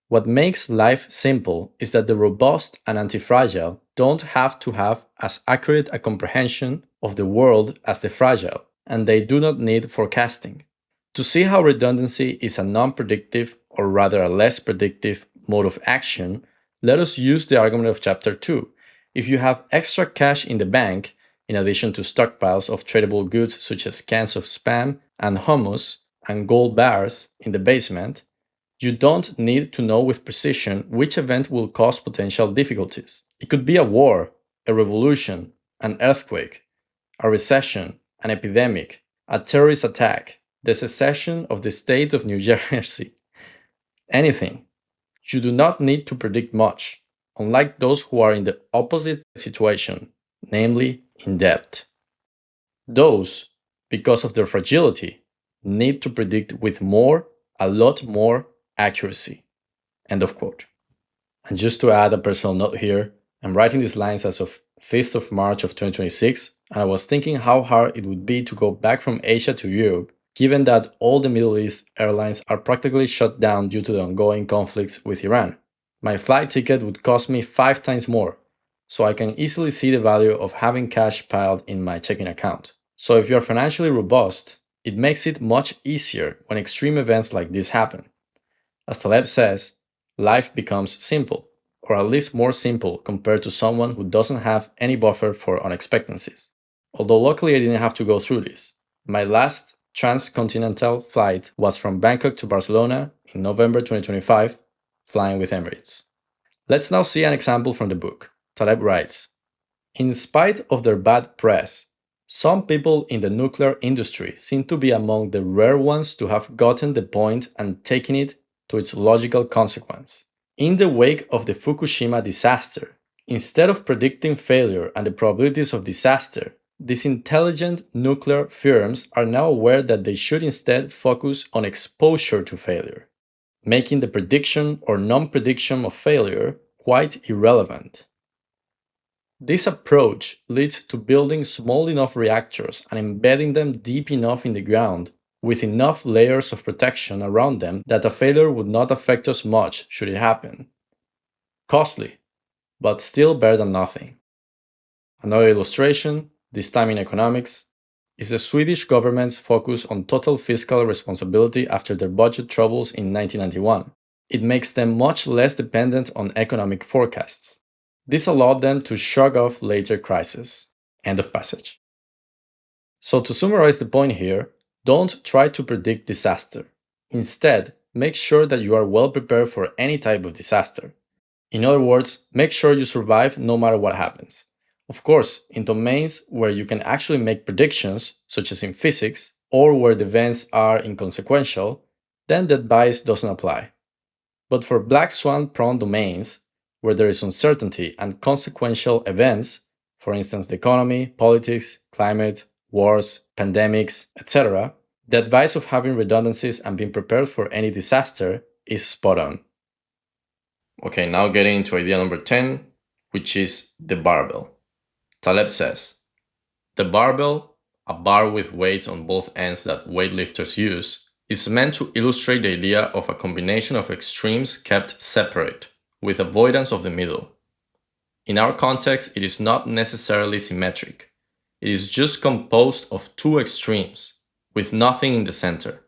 what makes life simple is that the robust and antifragile don't have to have as accurate a comprehension of the world as the fragile, and they do not need forecasting. To see how redundancy is a non-predictive, or rather a less predictive, mode of action, let us use the argument of Chapter 2. If you have extra cash in the bank, in addition to stockpiles of tradable goods such as cans of Spam and hummus and gold bars in the basement, you don't need to know with precision which event will cause potential difficulties. It could be a war, a revolution, an earthquake, a recession, an epidemic, a terrorist attack, the secession of the state of New Jersey. Anything. You do not need to predict much, unlike those who are in the opposite situation, namely in debt. Those, because of their fragility, need to predict with a lot more accuracy. End of quote. And just to add a personal note here, I'm writing these lines as of 5th of March of 2026, and I was thinking how hard it would be to go back from Asia to Europe, given that all the Middle East airlines are practically shut down due to the ongoing conflicts with Iran. My flight ticket would cost me 5 times more, so I can easily see the value of having cash piled in my checking account. So if you're financially robust, it makes it much easier when extreme events like this happen. As Taleb says, life becomes simple, or at least more simple compared to someone who doesn't have any buffer for unexpectancies. Although luckily I didn't have to go through this. My last transcontinental flight was from Bangkok to Barcelona in November 2025, flying with Emirates. Let's now see an example from the book. Taleb writes, in spite of their bad press, some people in the nuclear industry seem to be among the rare ones to have gotten the point and taken it to its logical consequence. In the wake of the Fukushima disaster, instead of predicting failure and the probabilities of disaster, These intelligent nuclear firms are now aware that they should instead focus on exposure to failure, making the prediction or non-prediction of failure quite irrelevant. This approach leads to building small enough reactors and embedding them deep enough in the ground with enough layers of protection around them that a failure would not affect us much should it happen. Costly, but still better than nothing. Another illustration, this time in economics, is the Swedish government's focus on total fiscal responsibility after their budget troubles in 1991. It makes them much less dependent on economic forecasts. This allowed them to shrug off later crises. End of passage. So to summarize the point here, don't try to predict disaster. Instead, make sure that you are well prepared for any type of disaster. In other words, make sure you survive no matter what happens. Of course, in domains where you can actually make predictions, such as in physics, or where the events are inconsequential, then the advice doesn't apply. But for black swan prone domains, where there is uncertainty and consequential events, for instance the economy, politics, climate, wars, pandemics, etc., the advice of having redundancies and being prepared for any disaster is spot on. Okay, now getting into idea number 10, which is the barbell. Taleb says, the barbell, a bar with weights on both ends that weightlifters use, is meant to illustrate the idea of a combination of extremes kept separate, with avoidance of the middle. In our context, it is not necessarily symmetric. It is just composed of two extremes, with nothing in the center.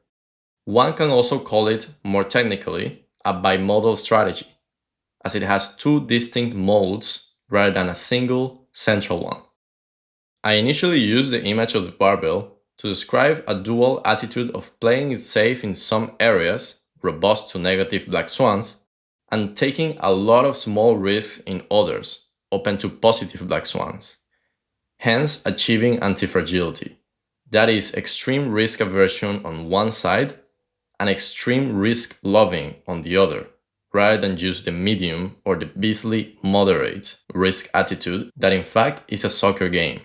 One can also call it, more technically, a bimodal strategy, as it has two distinct modes rather than a single central one. I initially used the image of the barbell to describe a dual attitude of playing it safe in some areas, robust to negative black swans, and taking a lot of small risks in others, open to positive black swans, hence achieving antifragility. That is extreme risk aversion on one side and extreme risk loving on the other, rather than just the medium or the beastly moderate risk attitude that in fact is a soccer game,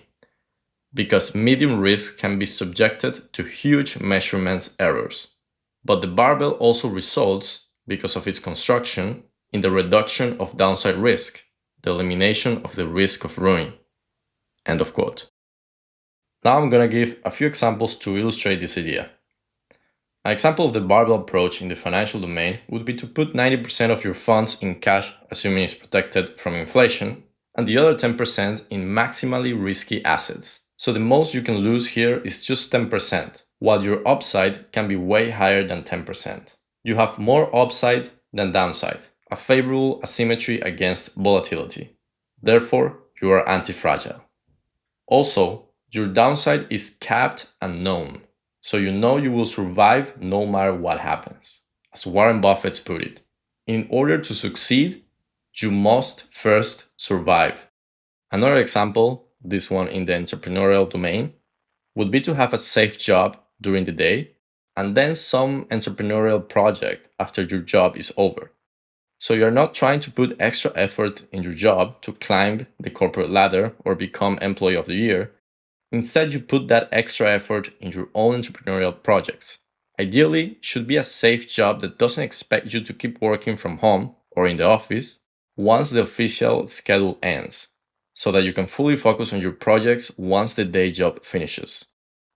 because medium risk can be subjected to huge measurements errors. But the barbell also results, because of its construction, in the reduction of downside risk, the elimination of the risk of ruin. End of quote. Now I'm gonna give a few examples to illustrate this idea. An example of the barbell approach in the financial domain would be to put 90% of your funds in cash, assuming it's protected from inflation, and the other 10% in maximally risky assets. So the most you can lose here is just 10%, while your upside can be way higher than 10%. You have more upside than downside, a favorable asymmetry against volatility. Therefore, you are anti-fragile. Also, your downside is capped and known, so you know you will survive no matter what happens. As Warren Buffett put it, in order to succeed, you must first survive. Another example, this one in the entrepreneurial domain, would be to have a safe job during the day and then some entrepreneurial project after your job is over. So you're not trying to put extra effort in your job to climb the corporate ladder or become employee of the year. Instead, you put that extra effort in your own entrepreneurial projects. Ideally, it should be a safe job that doesn't expect you to keep working from home or in the office once the official schedule ends, so that you can fully focus on your projects once the day job finishes.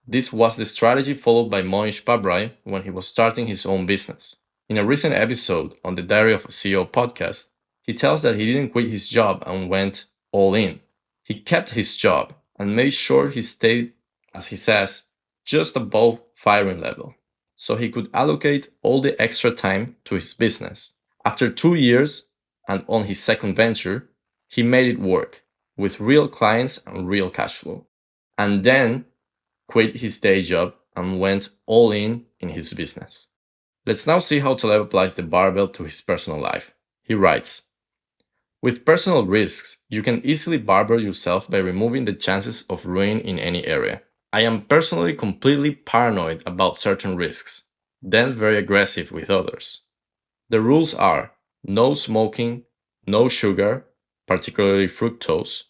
This was the strategy followed by Mohnish Pabrai when he was starting his own business. In a recent episode on the Diary of a CEO podcast, he tells that he didn't quit his job and went all in. He kept his job and made sure he stayed, as he says, just above firing level, so he could allocate all the extra time to his business. After 2 years and on his second venture, he made it work with real clients and real cash flow. And then quit his day job and went all in his business. Let's now see how Taleb applies the barbell to his personal life. He writes, with personal risks, you can easily barbell yourself by removing the chances of ruin in any area. I am personally completely paranoid about certain risks, then very aggressive with others. The rules are no smoking, no sugar, particularly fructose,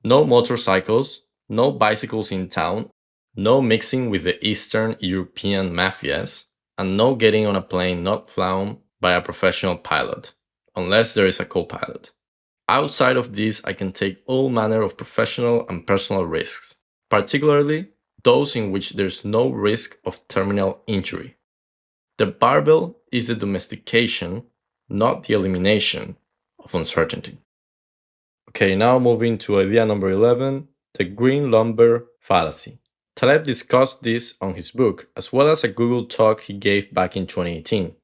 no motorcycles, no bicycles in town, no mixing with the Eastern European mafias, and no getting on a plane not flown by a professional pilot, unless there is a co pilot. Outside of this, I can take all manner of professional and personal risks, particularly those in which there's no risk of terminal injury. The barbell is the domestication, not the elimination, of uncertainty. Okay, now moving to idea number 11, the green lumber fallacy. Taleb discussed this on his book, as well as a Google talk he gave back in 2018.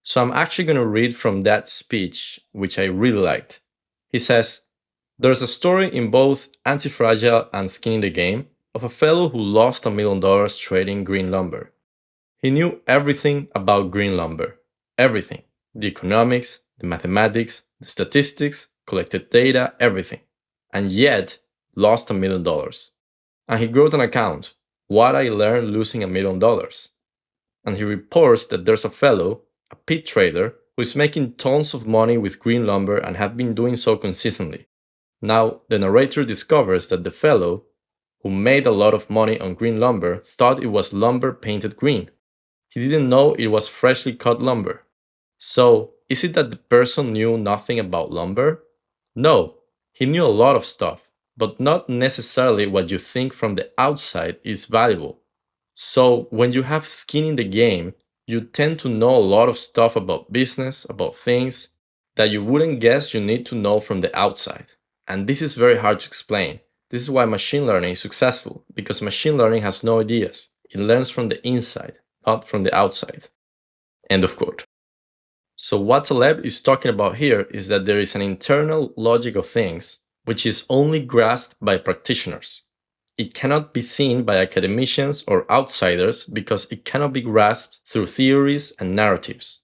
So I'm actually going to read from that speech, which I really liked. He says, "There's a story in both Antifragile and Skin in the Game of a fellow who lost $1 million trading green lumber. He knew everything about green lumber. Everything. The economics, the mathematics, the statistics, collected data, everything. And yet, lost $1 million. And he wrote an account, What I Learned Losing $1 million. And he reports that there's a fellow, a pit trader, who is making tons of money with green lumber and have been doing so consistently. Now, the narrator discovers that the fellow, who made a lot of money on green lumber, thought it was lumber painted green. He didn't know it was freshly cut lumber. So, is it that the person knew nothing about lumber? No, he knew a lot of stuff, but not necessarily what you think from the outside is valuable. So, when you have skin in the game, you tend to know a lot of stuff about business, about things that you wouldn't guess you need to know from the outside. And this is very hard to explain. This is why machine learning is successful, because machine learning has no ideas. It learns from the inside, not from the outside. End of quote. So, what Taleb is talking about here is that there is an internal logic of things which is only grasped by practitioners. It cannot be seen by academicians or outsiders because it cannot be grasped through theories and narratives.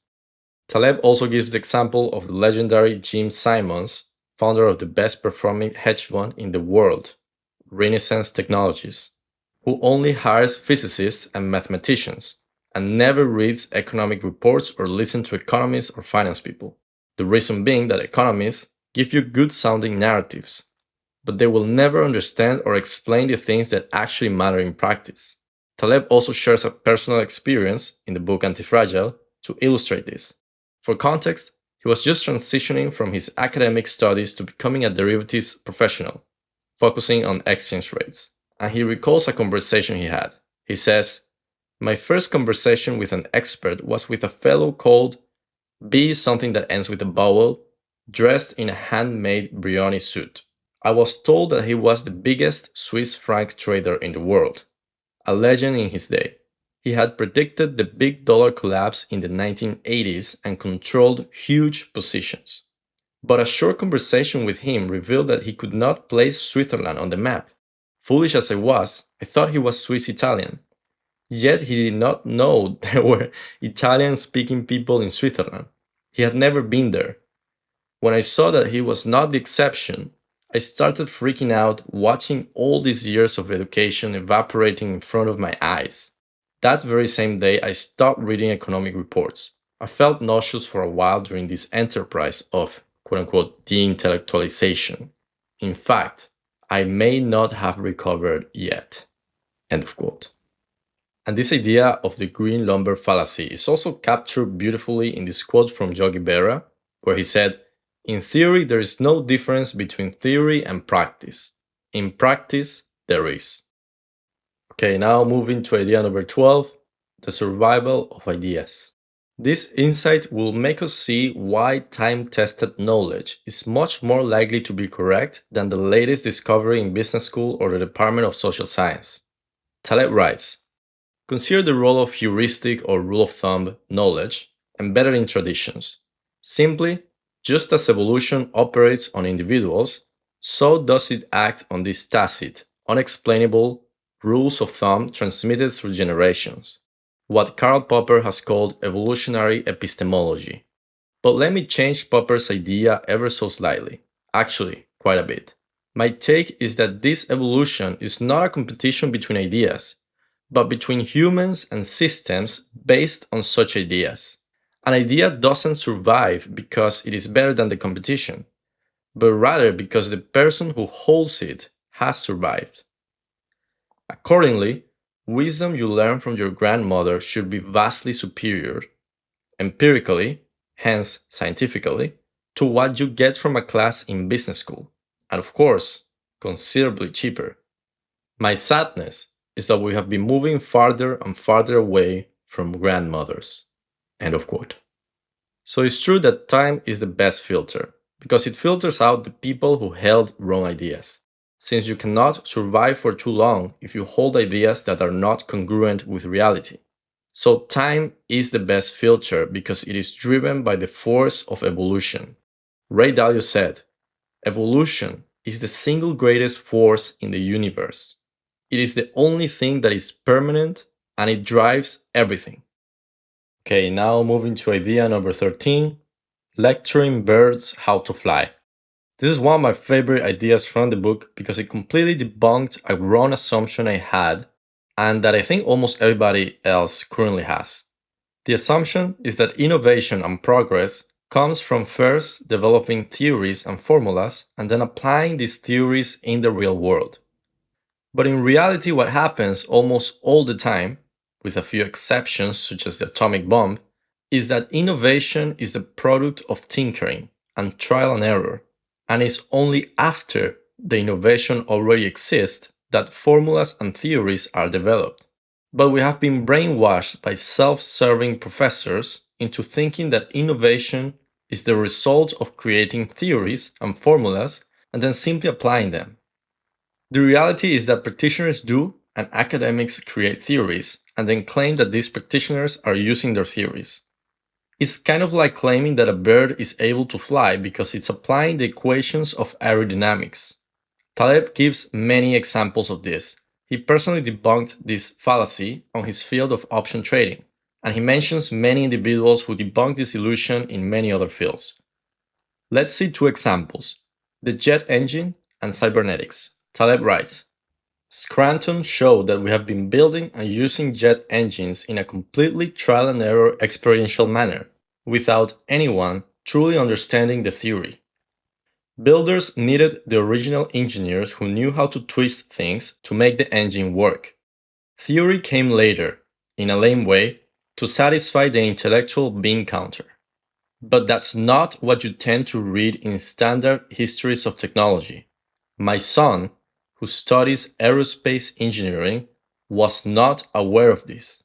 Taleb also gives the example of the legendary Jim Simons, founder of the best performing hedge fund in the world, Renaissance Technologies, who only hires physicists and mathematicians and never reads economic reports or listens to economists or finance people. The reason being that economists give you good sounding narratives, but they will never understand or explain the things that actually matter in practice. Taleb also shares a personal experience in the book Antifragile to illustrate this. For context, he was just transitioning from his academic studies to becoming a derivatives professional, focusing on exchange rates. And he recalls a conversation he had. He says, "My first conversation with an expert was with a fellow called B something that ends with a vowel, dressed in a handmade Brioni suit. I was told that he was the biggest Swiss franc trader in the world, a legend in his day. He had predicted the big dollar collapse in the 1980s and controlled huge positions. But a short conversation with him revealed that he could not place Switzerland on the map. Foolish as I was, I thought he was Swiss Italian. Yet he did not know there were Italian speaking people in Switzerland. He had never been there. When I saw that he was not the exception, I started freaking out watching all these years of education evaporating in front of my eyes. That very same day, I stopped reading economic reports. I felt nauseous for a while during this enterprise of quote unquote de-intellectualization. In fact, I may not have recovered yet." End of quote. And this idea of the green lumber fallacy is also captured beautifully in this quote from Yogi Berra, where he said, "In theory, there is no difference between theory and practice. In practice, there is." Okay, now moving to idea number 12, the survival of ideas. This insight will make us see why time-tested knowledge is much more likely to be correct than the latest discovery in business school or the Department of Social Science. Taleb writes, "Consider the role of heuristic or rule of thumb knowledge embedded in traditions. Simply, just as evolution operates on individuals, so does it act on these tacit, unexplainable rules of thumb transmitted through generations, what Karl Popper has called evolutionary epistemology." But let me change Popper's idea ever so slightly, actually, quite a bit. My take is that this evolution is not a competition between ideas, but between humans and systems based on such ideas. An idea doesn't survive because it is better than the competition, but rather because the person who holds it has survived. Accordingly, wisdom you learn from your grandmother should be vastly superior, empirically, hence scientifically, to what you get from a class in business school, and of course, considerably cheaper. My sadness is that we have been moving farther and farther away from grandmothers. End of quote. So it's true that time is the best filter, because it filters out the people who held wrong ideas. Since you cannot survive for too long if you hold ideas that are not congruent with reality. So time is the best filter because it is driven by the force of evolution. Ray Dalio said, evolution is the single greatest force in the universe. It is the only thing that is permanent and it drives everything. Okay, now moving to idea number 13, lecturing birds how to fly. This is one of my favorite ideas from the book because it completely debunked a wrong assumption I had and that I think almost everybody else currently has. The assumption is that innovation and progress comes from first developing theories and formulas and then applying these theories in the real world. But in reality, what happens almost all the time, with a few exceptions such as the atomic bomb, is that innovation is the product of tinkering and trial and error, and it's only after the innovation already exists that formulas and theories are developed. But we have been brainwashed by self-serving professors into thinking that innovation is the result of creating theories and formulas and then simply applying them. The reality is that practitioners do, and academics create theories, and then claim that these practitioners are using their theories. It's kind of like claiming that a bird is able to fly because it's applying the equations of aerodynamics. Taleb gives many examples of this. He personally debunked this fallacy on his field of option trading, and he mentions many individuals who debunk this illusion in many other fields. Let's see two examples, the jet engine and cybernetics. Taleb writes, Scranton showed that we have been building and using jet engines in a completely trial and error experiential manner, without anyone truly understanding the theory. Builders needed the original engineers who knew how to twist things to make the engine work. Theory came later, in a lame way, to satisfy the intellectual bean counter. But that's not what you tend to read in standard histories of technology. My son, who studies aerospace engineering, was not aware of this.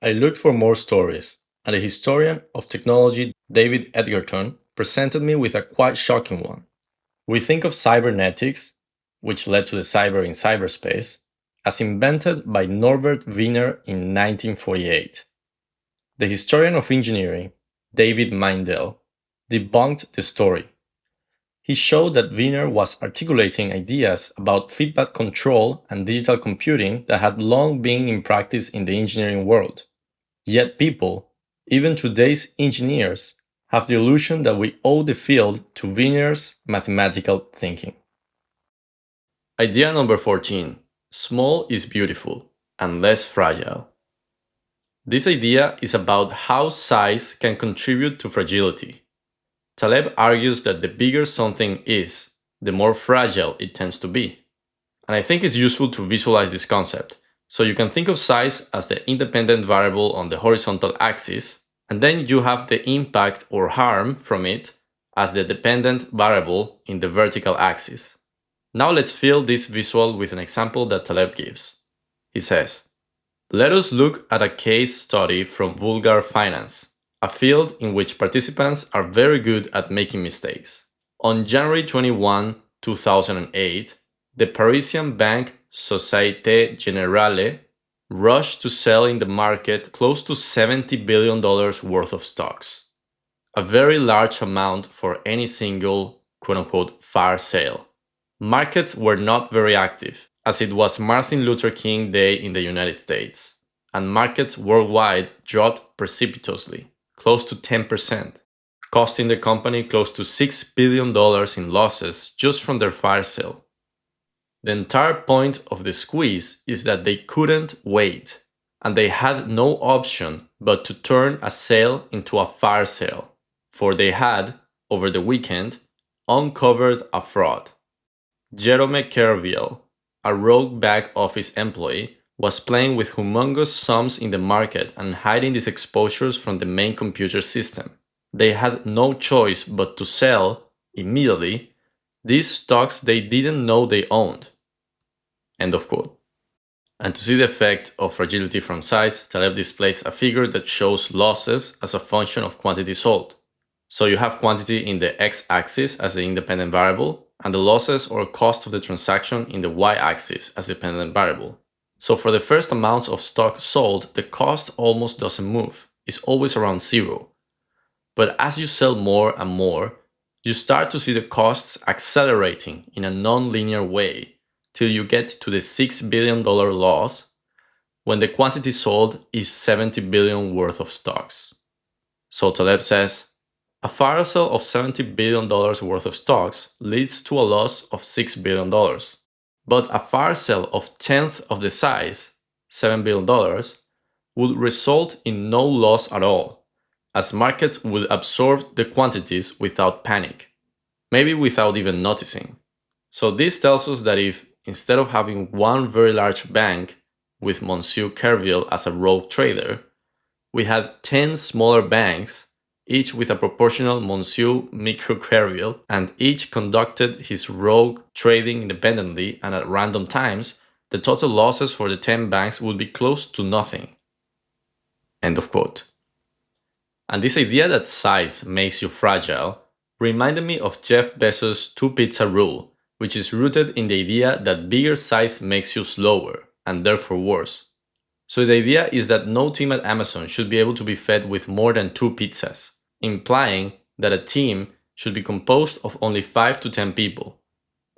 I looked for more stories, and the historian of technology David Edgerton presented me with a quite shocking one. We think of cybernetics, which led to the cyber in cyberspace, as invented by Norbert Wiener in 1948. The historian of engineering, David Mindell, debunked the story. He showed that Wiener was articulating ideas about feedback control and digital computing that had long been in practice in the engineering world. Yet people, even today's engineers, have the illusion that we owe the field to Wiener's mathematical thinking. Idea number 14. Small is beautiful and less fragile. This idea is about how size can contribute to fragility. Taleb argues that the bigger something is, the more fragile it tends to be. And I think it's useful to visualize this concept. So you can think of size as the independent variable on the horizontal axis, and then you have the impact or harm from it as the dependent variable in the vertical axis. Now let's fill this visual with an example that Taleb gives. He says, let us look at a case study from vulgar finance, a field in which participants are very good at making mistakes. On January 21, 2008, the Parisian bank Société Générale rushed to sell in the market close to $70 billion worth of stocks, a very large amount for any single quote-unquote fire sale. Markets were not very active, as it was Martin Luther King Day in the United States, and markets worldwide dropped precipitously, close to 10%, costing the company close to $6 billion in losses just from their fire sale. The entire point of the squeeze is that they couldn't wait, and they had no option but to turn a sale into a fire sale, for they had, over the weekend, uncovered a fraud. Jerome Kerviel, a rogue back office employee, was playing with humongous sums in the market and hiding these exposures from the main computer system. They had no choice but to sell, immediately, these stocks they didn't know they owned. End of quote. And to see the effect of fragility from size, Taleb displays a figure that shows losses as a function of quantity sold. So you have quantity in the x-axis as the independent variable, and the losses or cost of the transaction in the y-axis as the dependent variable. So for the first amounts of stock sold, the cost almost doesn't move. It's always around zero. But as you sell more and more, you start to see the costs accelerating in a non-linear way till you get to the $6 billion loss when the quantity sold is 70 billion worth of stocks. So Taleb says, a fire sale of $70 billion worth of stocks leads to a loss of $6 billion. But a fire sale of 10th of the size, $7 billion, would result in no loss at all, as markets would absorb the quantities without panic, maybe without even noticing. So this tells us that if, instead of having one very large bank with Monsieur Kerviel as a rogue trader, we had 10 smaller banks, each with a proportional Monsieur Micro Kerviel, and each conducted his rogue trading independently and at random times, the total losses for the 10 banks would be close to nothing. End of quote. And this idea that size makes you fragile reminded me of Jeff Bezos' two-pizza rule, which is rooted in the idea that bigger size makes you slower, and therefore worse. So the idea is that no team at Amazon should be able to be fed with more than 2 pizzas, implying that a team should be composed of only 5 to 10 people.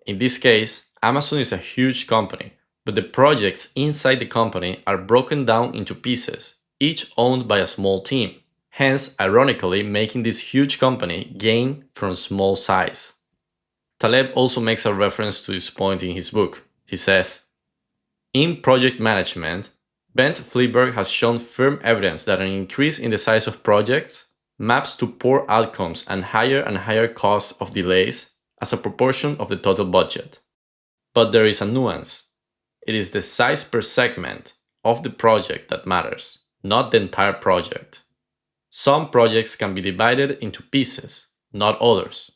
In this case, Amazon is a huge company, but the projects inside the company are broken down into pieces, each owned by a small team, hence ironically making this huge company gain from small size. Taleb also makes a reference to this point in his book. He says, in project management, Bent Fleberg has shown firm evidence that an increase in the size of projects maps to poor outcomes and higher costs of delays as a proportion of the total budget. But there is a nuance. It is the size per segment of the project that matters, not the entire project. Some projects can be divided into pieces, not others.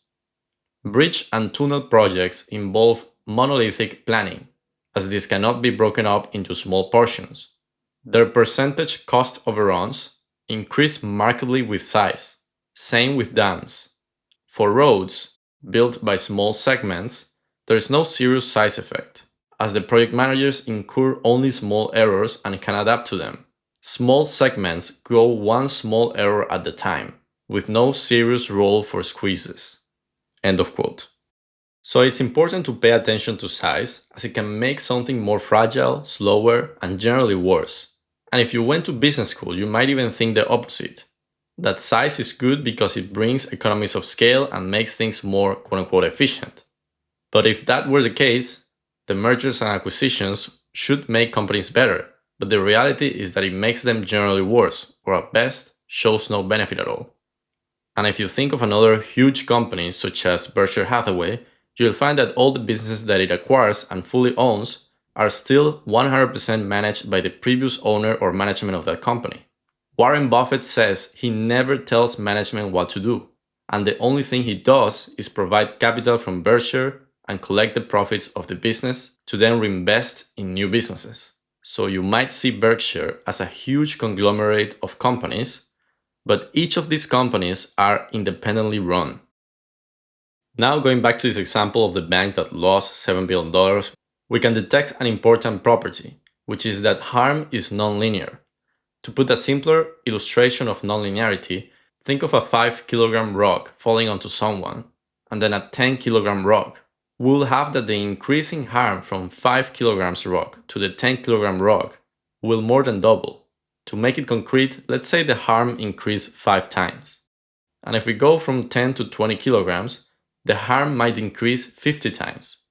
Bridge and tunnel projects involve monolithic planning, as these cannot be broken up into small portions. Their percentage cost overruns increase markedly with size. Same with dams. For roads, built by small segments, there is no serious size effect, as the project managers incur only small errors and can adapt to them. Small segments go one small error at a time, with no serious role for squeezes. End of quote. So it's important to pay attention to size, as it can make something more fragile, slower, and generally worse. And if you went to business school, you might even think the opposite. That size is good because it brings economies of scale and makes things more quote-unquote efficient. But if that were the case, the mergers and acquisitions should make companies better, but the reality is that it makes them generally worse, or at best, shows no benefit at all. And if you think of another huge company such as Berkshire Hathaway, you'll find that all the businesses that it acquires and fully owns are still 100% managed by the previous owner or management of that company. Warren Buffett says he never tells management what to do, and the only thing he does is provide capital from Berkshire and collect the profits of the business to then reinvest in new businesses. So you might see Berkshire as a huge conglomerate of companies, but each of these companies are independently run. Now going back to this example of the bank that lost $7 billion, we can detect an important property, which is that harm is nonlinear. To put a simpler illustration of nonlinearity, think of a 5-kilogram rock falling onto someone, and then a 10-kilogram rock. We'll have that the increasing harm from 5 kilograms rock to the 10-kilogram rock will more than double. To make it concrete, let's say the harm increase 5 times. And if we go from 10 to 20 kilograms, the harm might increase 50 times.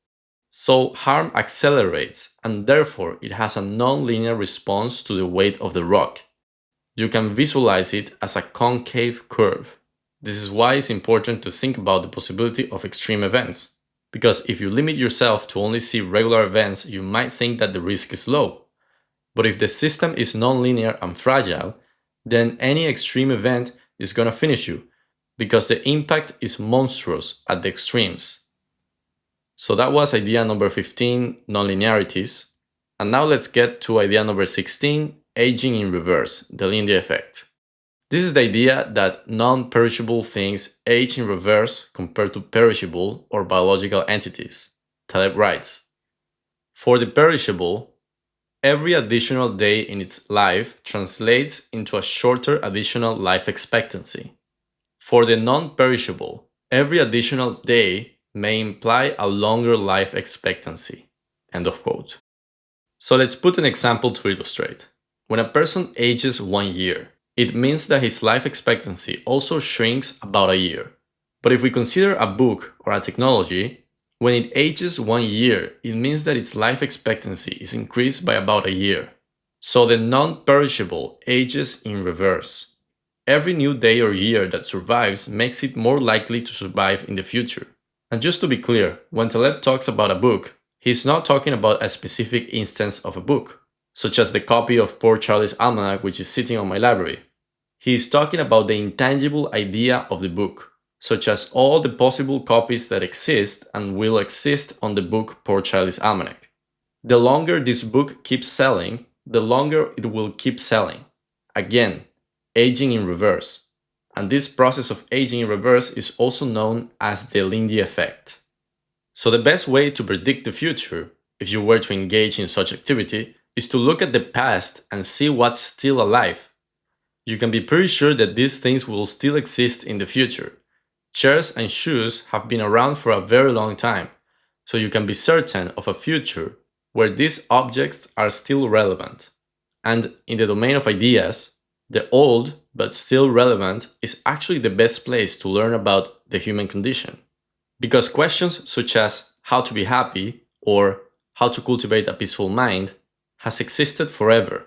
So harm accelerates, and therefore it has a non-linear response to the weight of the rock. You can visualize it as a concave curve. This is why it's important to think about the possibility of extreme events, Because if you limit yourself to only see regular events, you might think that the risk is low. But if the system is nonlinear and fragile, then any extreme event is going to finish you, because the impact is monstrous at the extremes. So that was idea number 15, nonlinearities. And now let's get to idea number 16, aging in reverse, the Lindy effect. This is the idea that non-perishable things age in reverse compared to perishable or biological entities. Taleb writes, for the perishable, every additional day in its life translates into a shorter additional life expectancy. For the non-perishable, every additional day may imply a longer life expectancy. End of quote. So let's put an example to illustrate. When a person ages 1 year, it means that his life expectancy also shrinks about a year. But if we consider a book or a technology, when it ages 1 year, it means that its life expectancy is increased by about a year. So the non-perishable ages in reverse. Every new day or year that survives makes it more likely to survive in the future. And just to be clear, when Taleb talks about a book, he's not talking about a specific instance of a book, such as the copy of Poor Charlie's Almanac which is sitting on my library. He is talking about the intangible idea of the book, such as all the possible copies that exist and will exist on the book Poor Charlie's Almanac. The longer this book keeps selling, the longer it will keep selling. Again, aging in reverse. And this process of aging in reverse is also known as the Lindy effect. So the best way to predict the future, if you were to engage in such activity, is to look at the past and see what's still alive. You can be pretty sure that these things will still exist in the future. Chairs and shoes have been around for a very long time, so you can be certain of a future where these objects are still relevant. And in the domain of ideas, the old but still relevant is actually the best place to learn about the human condition. Because questions such as how to be happy or how to cultivate a peaceful mind has existed forever.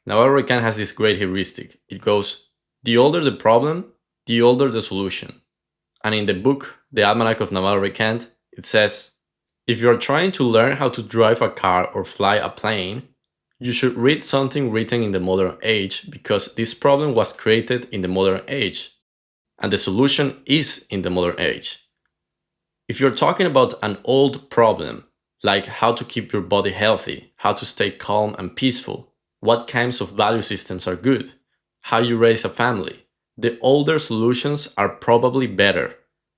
Navarro Kant has this great heuristic. It goes, the older the problem, the older the solution. And in the book, The Almanac of Navarro Kant, it says, if you are trying to learn how to drive a car or fly a plane, you should read something written in the modern age because this problem was created in the modern age, and the solution is in the modern age. If you're talking about an old problem, like how to keep your body healthy, how to stay calm and peaceful, what kinds of value systems are good, how you raise a family, the older solutions are probably better.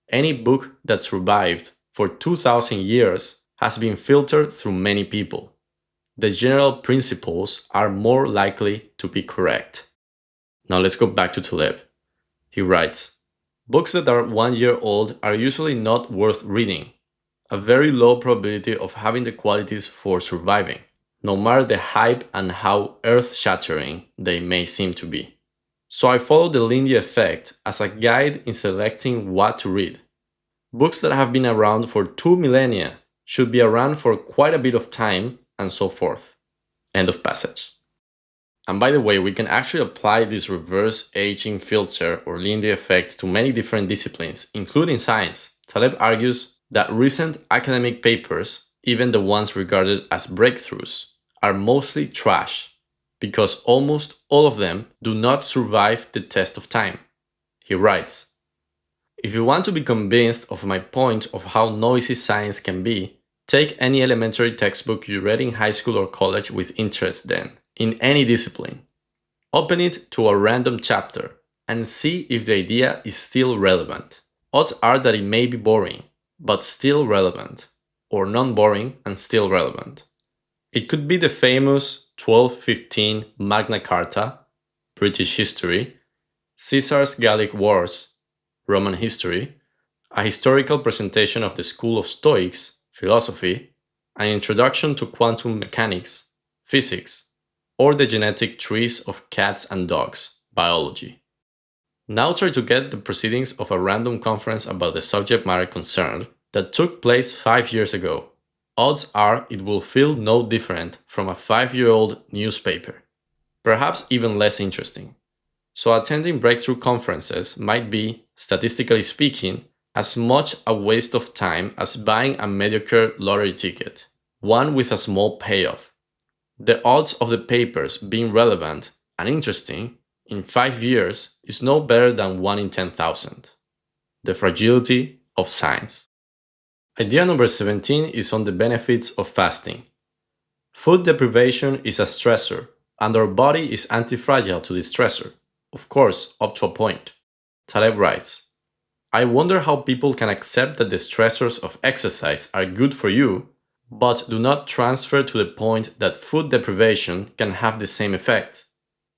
Any book that survived for 2000 years has been filtered through many people. The general principles are more likely to be correct. Now let's go back to Taleb. He writes, books that are 1 year old are usually not worth reading, a very low probability of having the qualities for surviving, no matter the hype and how earth-shattering they may seem to be. So I follow the Lindy effect as a guide in selecting what to read. Books that have been around for 2 millennia should be around for quite a bit of time, and so forth. End of passage. And by the way, we can actually apply this reverse aging filter or Lindy effect to many different disciplines, including science. Taleb argues that recent academic papers, even the ones regarded as breakthroughs, are mostly trash because almost all of them do not survive the test of time. He writes, if you want to be convinced of my point of how noisy science can be, take any elementary textbook you read in high school or college with interest then, in any discipline. Open it to a random chapter and see if the idea is still relevant. Odds are that it may be boring, but still relevant, or non-boring and still relevant. It could be the famous 1215 Magna Carta, British history, Caesar's Gallic Wars, Roman history, a historical presentation of the school of Stoics, philosophy, an introduction to quantum mechanics, physics, or the genetic trees of cats and dogs, biology. Now try to get the proceedings of a random conference about the subject matter concerned that took place 5 years ago. Odds are it will feel no different from a 5-year-old newspaper, perhaps even less interesting. So attending breakthrough conferences might be, statistically speaking, as much a waste of time as buying a mediocre lottery ticket, one with a small payoff. The odds of the papers being relevant and interesting in 5 years is no better than 1 in 10,000. The fragility of science. Idea number 17 is on the benefits of fasting. Food deprivation is a stressor, and our body is antifragile to this stressor, of course, up to a point. Taleb writes, I wonder how people can accept that the stressors of exercise are good for you, but do not transfer to the point that food deprivation can have the same effect.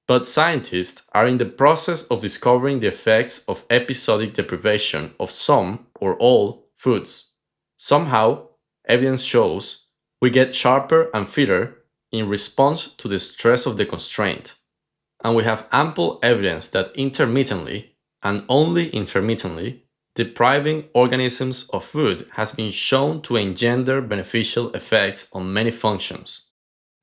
But scientists are in the process of discovering the effects of episodic deprivation of some or all foods. Somehow, evidence shows we get sharper and fitter in response to the stress of the constraint. And we have ample evidence that intermittently, and only intermittently, depriving organisms of food has been shown to engender beneficial effects on many functions.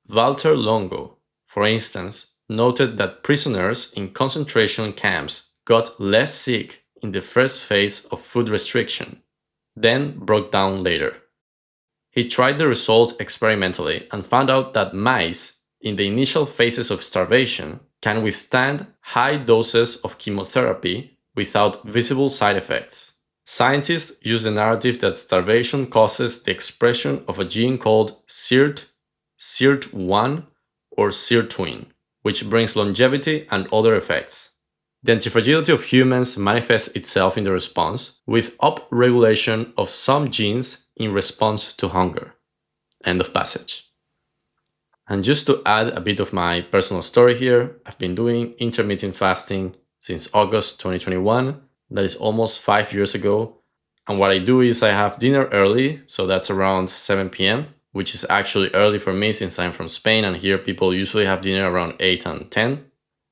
Walter Longo, for instance, noted that prisoners in concentration camps got less sick in the first phase of food restriction, then broke down later. He tried the result experimentally and found out that mice, in the initial phases of starvation, can withstand high doses of chemotherapy without visible side effects. Scientists use the narrative that starvation causes the expression of a gene called SIRT1 or sirtuin, which brings longevity and other effects. The antifragility of humans manifests itself in the response with upregulation of some genes in response to hunger. End of passage. And just to add a bit of my personal story here, I've been doing intermittent fasting since August 2021. That is almost 5 years ago. And what I do is I have dinner early, so that's around 7 p.m., which is actually early for me since I'm from Spain, and here people usually have dinner around 8 and 10.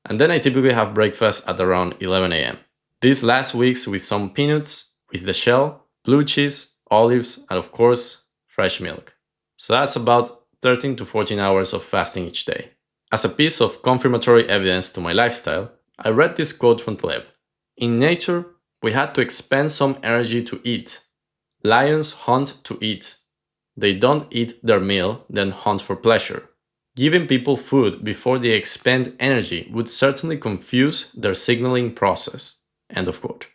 And then I typically have breakfast at around 11 a.m. These last weeks with some peanuts, with the shell, blue cheese, olives, and of course, fresh milk. So that's about 13 to 14 hours of fasting each day. As a piece of confirmatory evidence to my lifestyle, I read this quote from Taleb. In nature, we had to expend some energy to eat. Lions hunt to eat. They don't eat their meal, then hunt for pleasure. Giving people food before they expend energy would certainly confuse their signaling process. End of quote.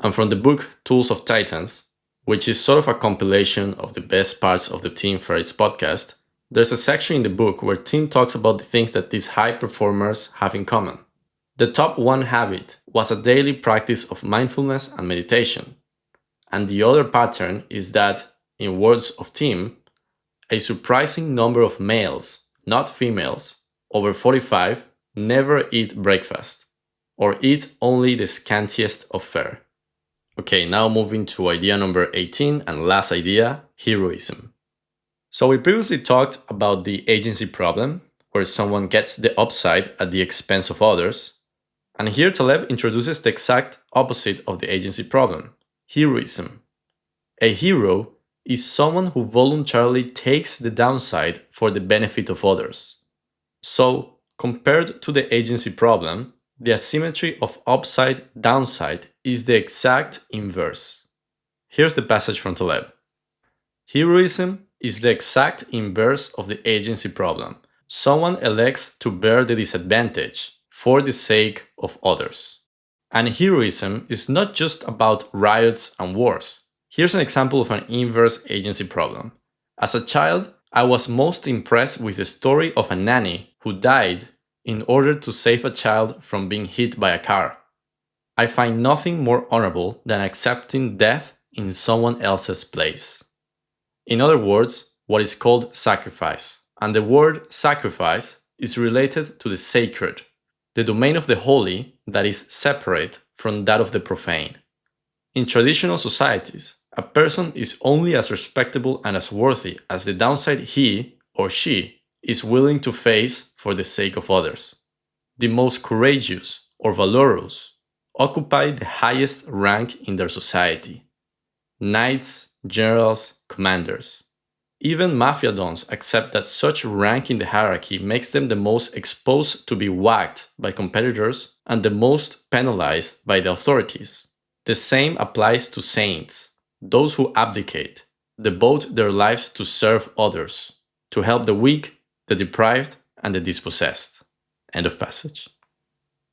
And from the book Tools of Titans, which is sort of a compilation of the best parts of the Tim Ferriss podcast, there's a section in the book where Tim talks about the things that these high performers have in common. The top one habit was a daily practice of mindfulness and meditation. And the other pattern is that, in words of Tim, a surprising number of males, not females, over 45 never eat breakfast, or eat only the scantiest of fare. Okay, now moving to idea number 18 and last idea, heroism. So we previously talked about the agency problem, where someone gets the upside at the expense of others. And here Taleb introduces the exact opposite of the agency problem, heroism. A hero is someone who voluntarily takes the downside for the benefit of others. So, compared to the agency problem, the asymmetry of upside-downside is the exact inverse. Here's the passage from Taleb. Heroism is the exact inverse of the agency problem. Someone elects to bear the disadvantage for the sake of others. And heroism is not just about riots and wars. Here's an example of an inverse agency problem. As a child, I was most impressed with the story of a nanny who died in order to save a child from being hit by a car. I find nothing more honorable than accepting death in someone else's place. In other words, what is called sacrifice. And the word sacrifice is related to the sacred, the domain of the holy that is separate from that of the profane. In traditional societies, a person is only as respectable and as worthy as the downside he or she is willing to face for the sake of others. The most courageous or valorous occupy the highest rank in their society. Knights, generals, commanders. Even mafia dons accept that such rank in the hierarchy makes them the most exposed to be whacked by competitors and the most penalized by the authorities. The same applies to saints, those who abdicate, devote their lives to serve others, to help the weak, the deprived, and the dispossessed. End of passage.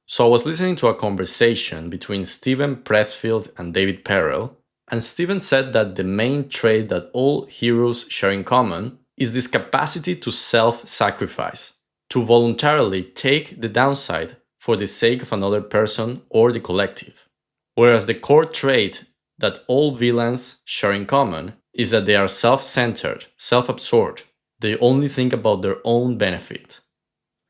So I was listening to a conversation between Stephen Pressfield and David Perel, and Stephen said that the main trait that all heroes share in common is this capacity to self-sacrifice, to voluntarily take the downside for the sake of another person or the collective. Whereas the core trait that all villains share in common is that they are self-centered, self-absorbed. They only think about their own benefit.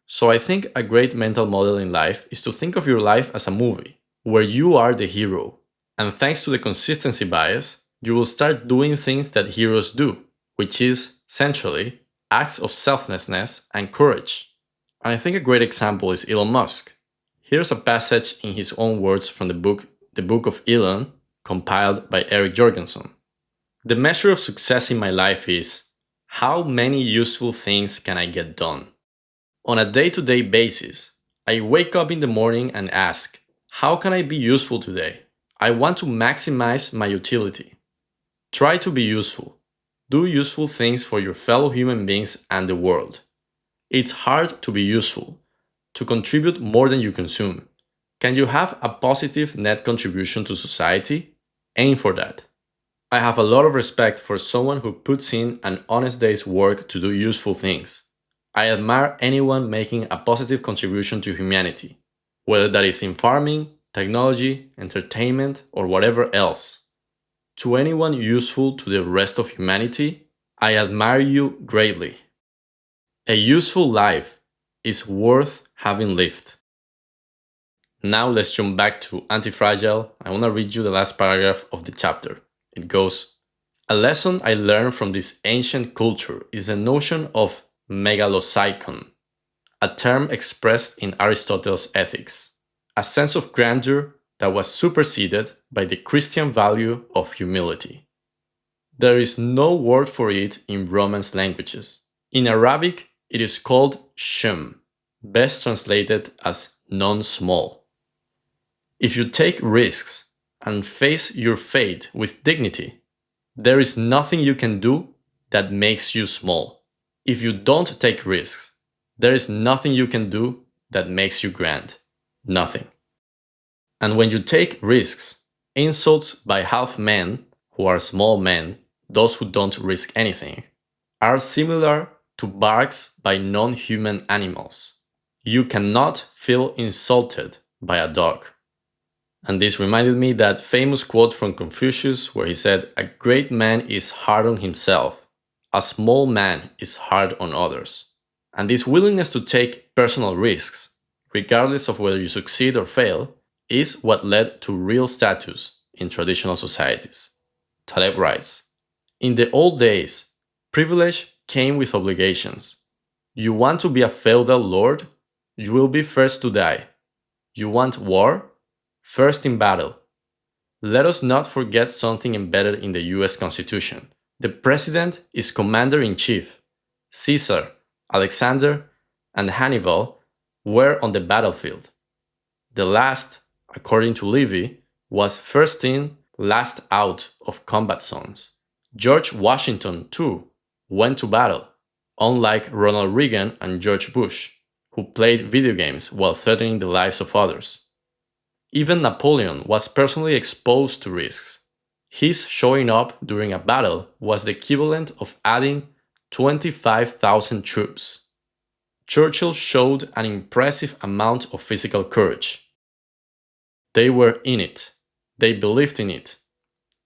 So I think a great mental model in life is to think of your life as a movie, where you are the hero. And thanks to the consistency bias, you will start doing things that heroes do, which is, centrally, acts of selflessness and courage. And I think a great example is Elon Musk. Here's a passage in his own words from The Book of Elon, compiled by Eric Jorgensen. The measure of success in my life is, how many useful things can I get done? On a day-to-day basis, I wake up in the morning and ask, how can I be useful today? I want to maximize my utility. Try to be useful. Do useful things for your fellow human beings and the world. It's hard to be useful, to contribute more than you consume. Can you have a positive net contribution to society? Aim for that. I have a lot of respect for someone who puts in an honest day's work to do useful things. I admire anyone making a positive contribution to humanity, whether that is in farming, technology, entertainment, or whatever else. To anyone useful to the rest of humanity, I admire you greatly. A useful life is worth having lived. Now let's jump back to Antifragile. I want to read you the last paragraph of the chapter. It goes, a lesson I learned from this ancient culture is the notion of megalosychon, a term expressed in Aristotle's Ethics, a sense of grandeur that was superseded by the Christian value of humility. There is no word for it in Romance languages. In Arabic, it is called shum, best translated as non-small. If you take risks and face your fate with dignity, there is nothing you can do that makes you small. If you don't take risks, there is nothing you can do that makes you grand. Nothing. And when you take risks, insults by half men, who are small men, those who don't risk anything, are similar to barks by non-human animals. You cannot feel insulted by a dog. And this reminded me that famous quote from Confucius where he said, a great man is hard on himself, a small man is hard on others. And this willingness to take personal risks, regardless of whether you succeed or fail, is what led to real status in traditional societies. Taleb writes, in the old days, privilege came with obligations. You want to be a feudal lord? You will be first to die. You want war? First in battle. Let us not forget something embedded in the US Constitution. The president is commander-in-chief. Caesar, Alexander, and Hannibal were on the battlefield. The last, according to Livy, was first in, last out of combat zones. George Washington, too, went to battle, unlike Ronald Reagan and George Bush, who played video games while threatening the lives of others. Even Napoleon was personally exposed to risks. His showing up during a battle was the equivalent of adding 25,000 troops. Churchill showed an impressive amount of physical courage. They were in it. They believed in it.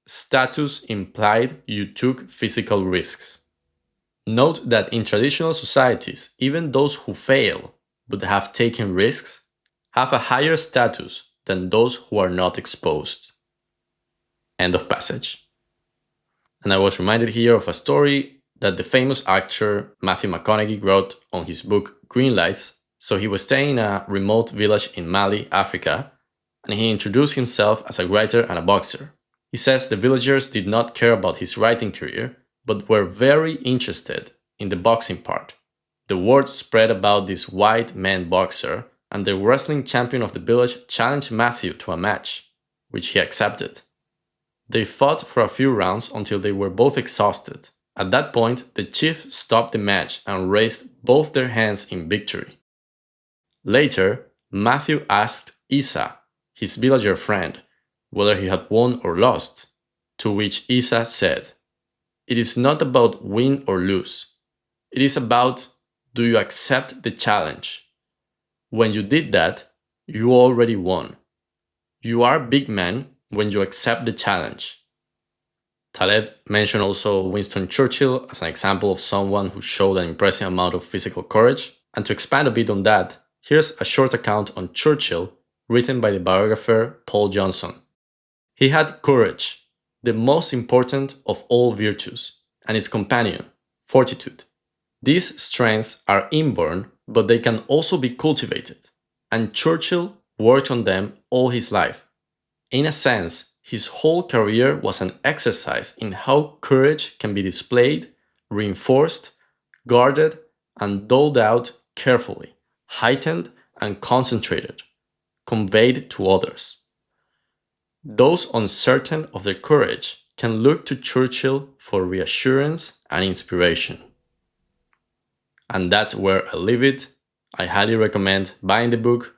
Status implied you took physical risks. Note that in traditional societies, even those who fail but have taken risks have a higher status than those who are not exposed. End of passage. And I was reminded here of a story that the famous actor Matthew McConaughey wrote on his book Green Lights. So he was staying in a remote village in Mali, Africa, and he introduced himself as a writer and a boxer. He says the villagers did not care about his writing career, but were very interested in the boxing part. The word spread about this white man boxer, and the wrestling champion of the village challenged Matthew to a match. which he accepted. They fought for a few rounds until they were both exhausted. At that point, the chief stopped the match and raised both their hands in victory. Later, Matthew asked Isa, his villager friend, whether he had won or lost, to which Isa said, "It is not about win or lose. It is about, do you accept the challenge? When you did that, you already won. You are a big man when you accept the challenge." Taleb mentioned also Winston Churchill as an example of someone who showed an impressive amount of physical courage. And to expand a bit on that, here's a short account on Churchill written by the biographer Paul Johnson. He had courage, the most important of all virtues, and its companion, fortitude. These strengths are inborn, but they can also be cultivated, and Churchill worked on them all his life. In a sense, his whole career was an exercise in how courage can be displayed, reinforced, guarded, and doled out carefully, heightened and concentrated, conveyed to others. Those uncertain of their courage can look to Churchill for reassurance and inspiration. And that's where I leave it. I highly recommend buying the book.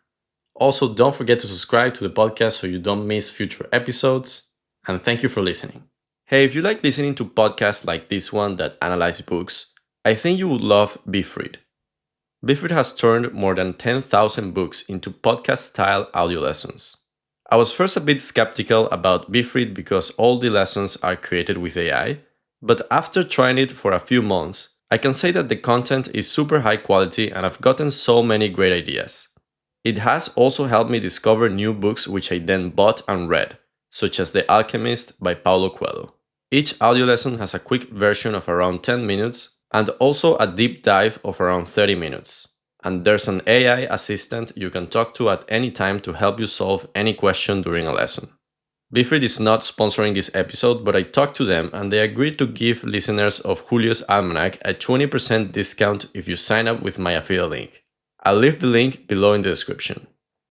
Also, don't forget to subscribe to the podcast so you don't miss future episodes. And thank you for listening. Hey, if you like listening to podcasts like this one that analyze books, I think you would love Beefread. Beefread has turned more than 10,000 books into podcast-style audio lessons. I was first a bit skeptical about Beefread because all the lessons are created with AI, but after trying it for a few months, I can say that the content is super high quality and I've gotten so many great ideas. It has also helped me discover new books which I then bought and read, such as The Alchemist by Paulo Coelho. Each audio lesson has a quick version of around 10 minutes and also a deep dive of around 30 minutes. And there's an AI assistant you can talk to at any time to help you solve any question during a lesson. Beefread is not sponsoring this episode, but I talked to them and they agreed to give listeners of Julio's Almanac a 20% discount if you sign up with my affiliate link. I'll leave the link below in the description.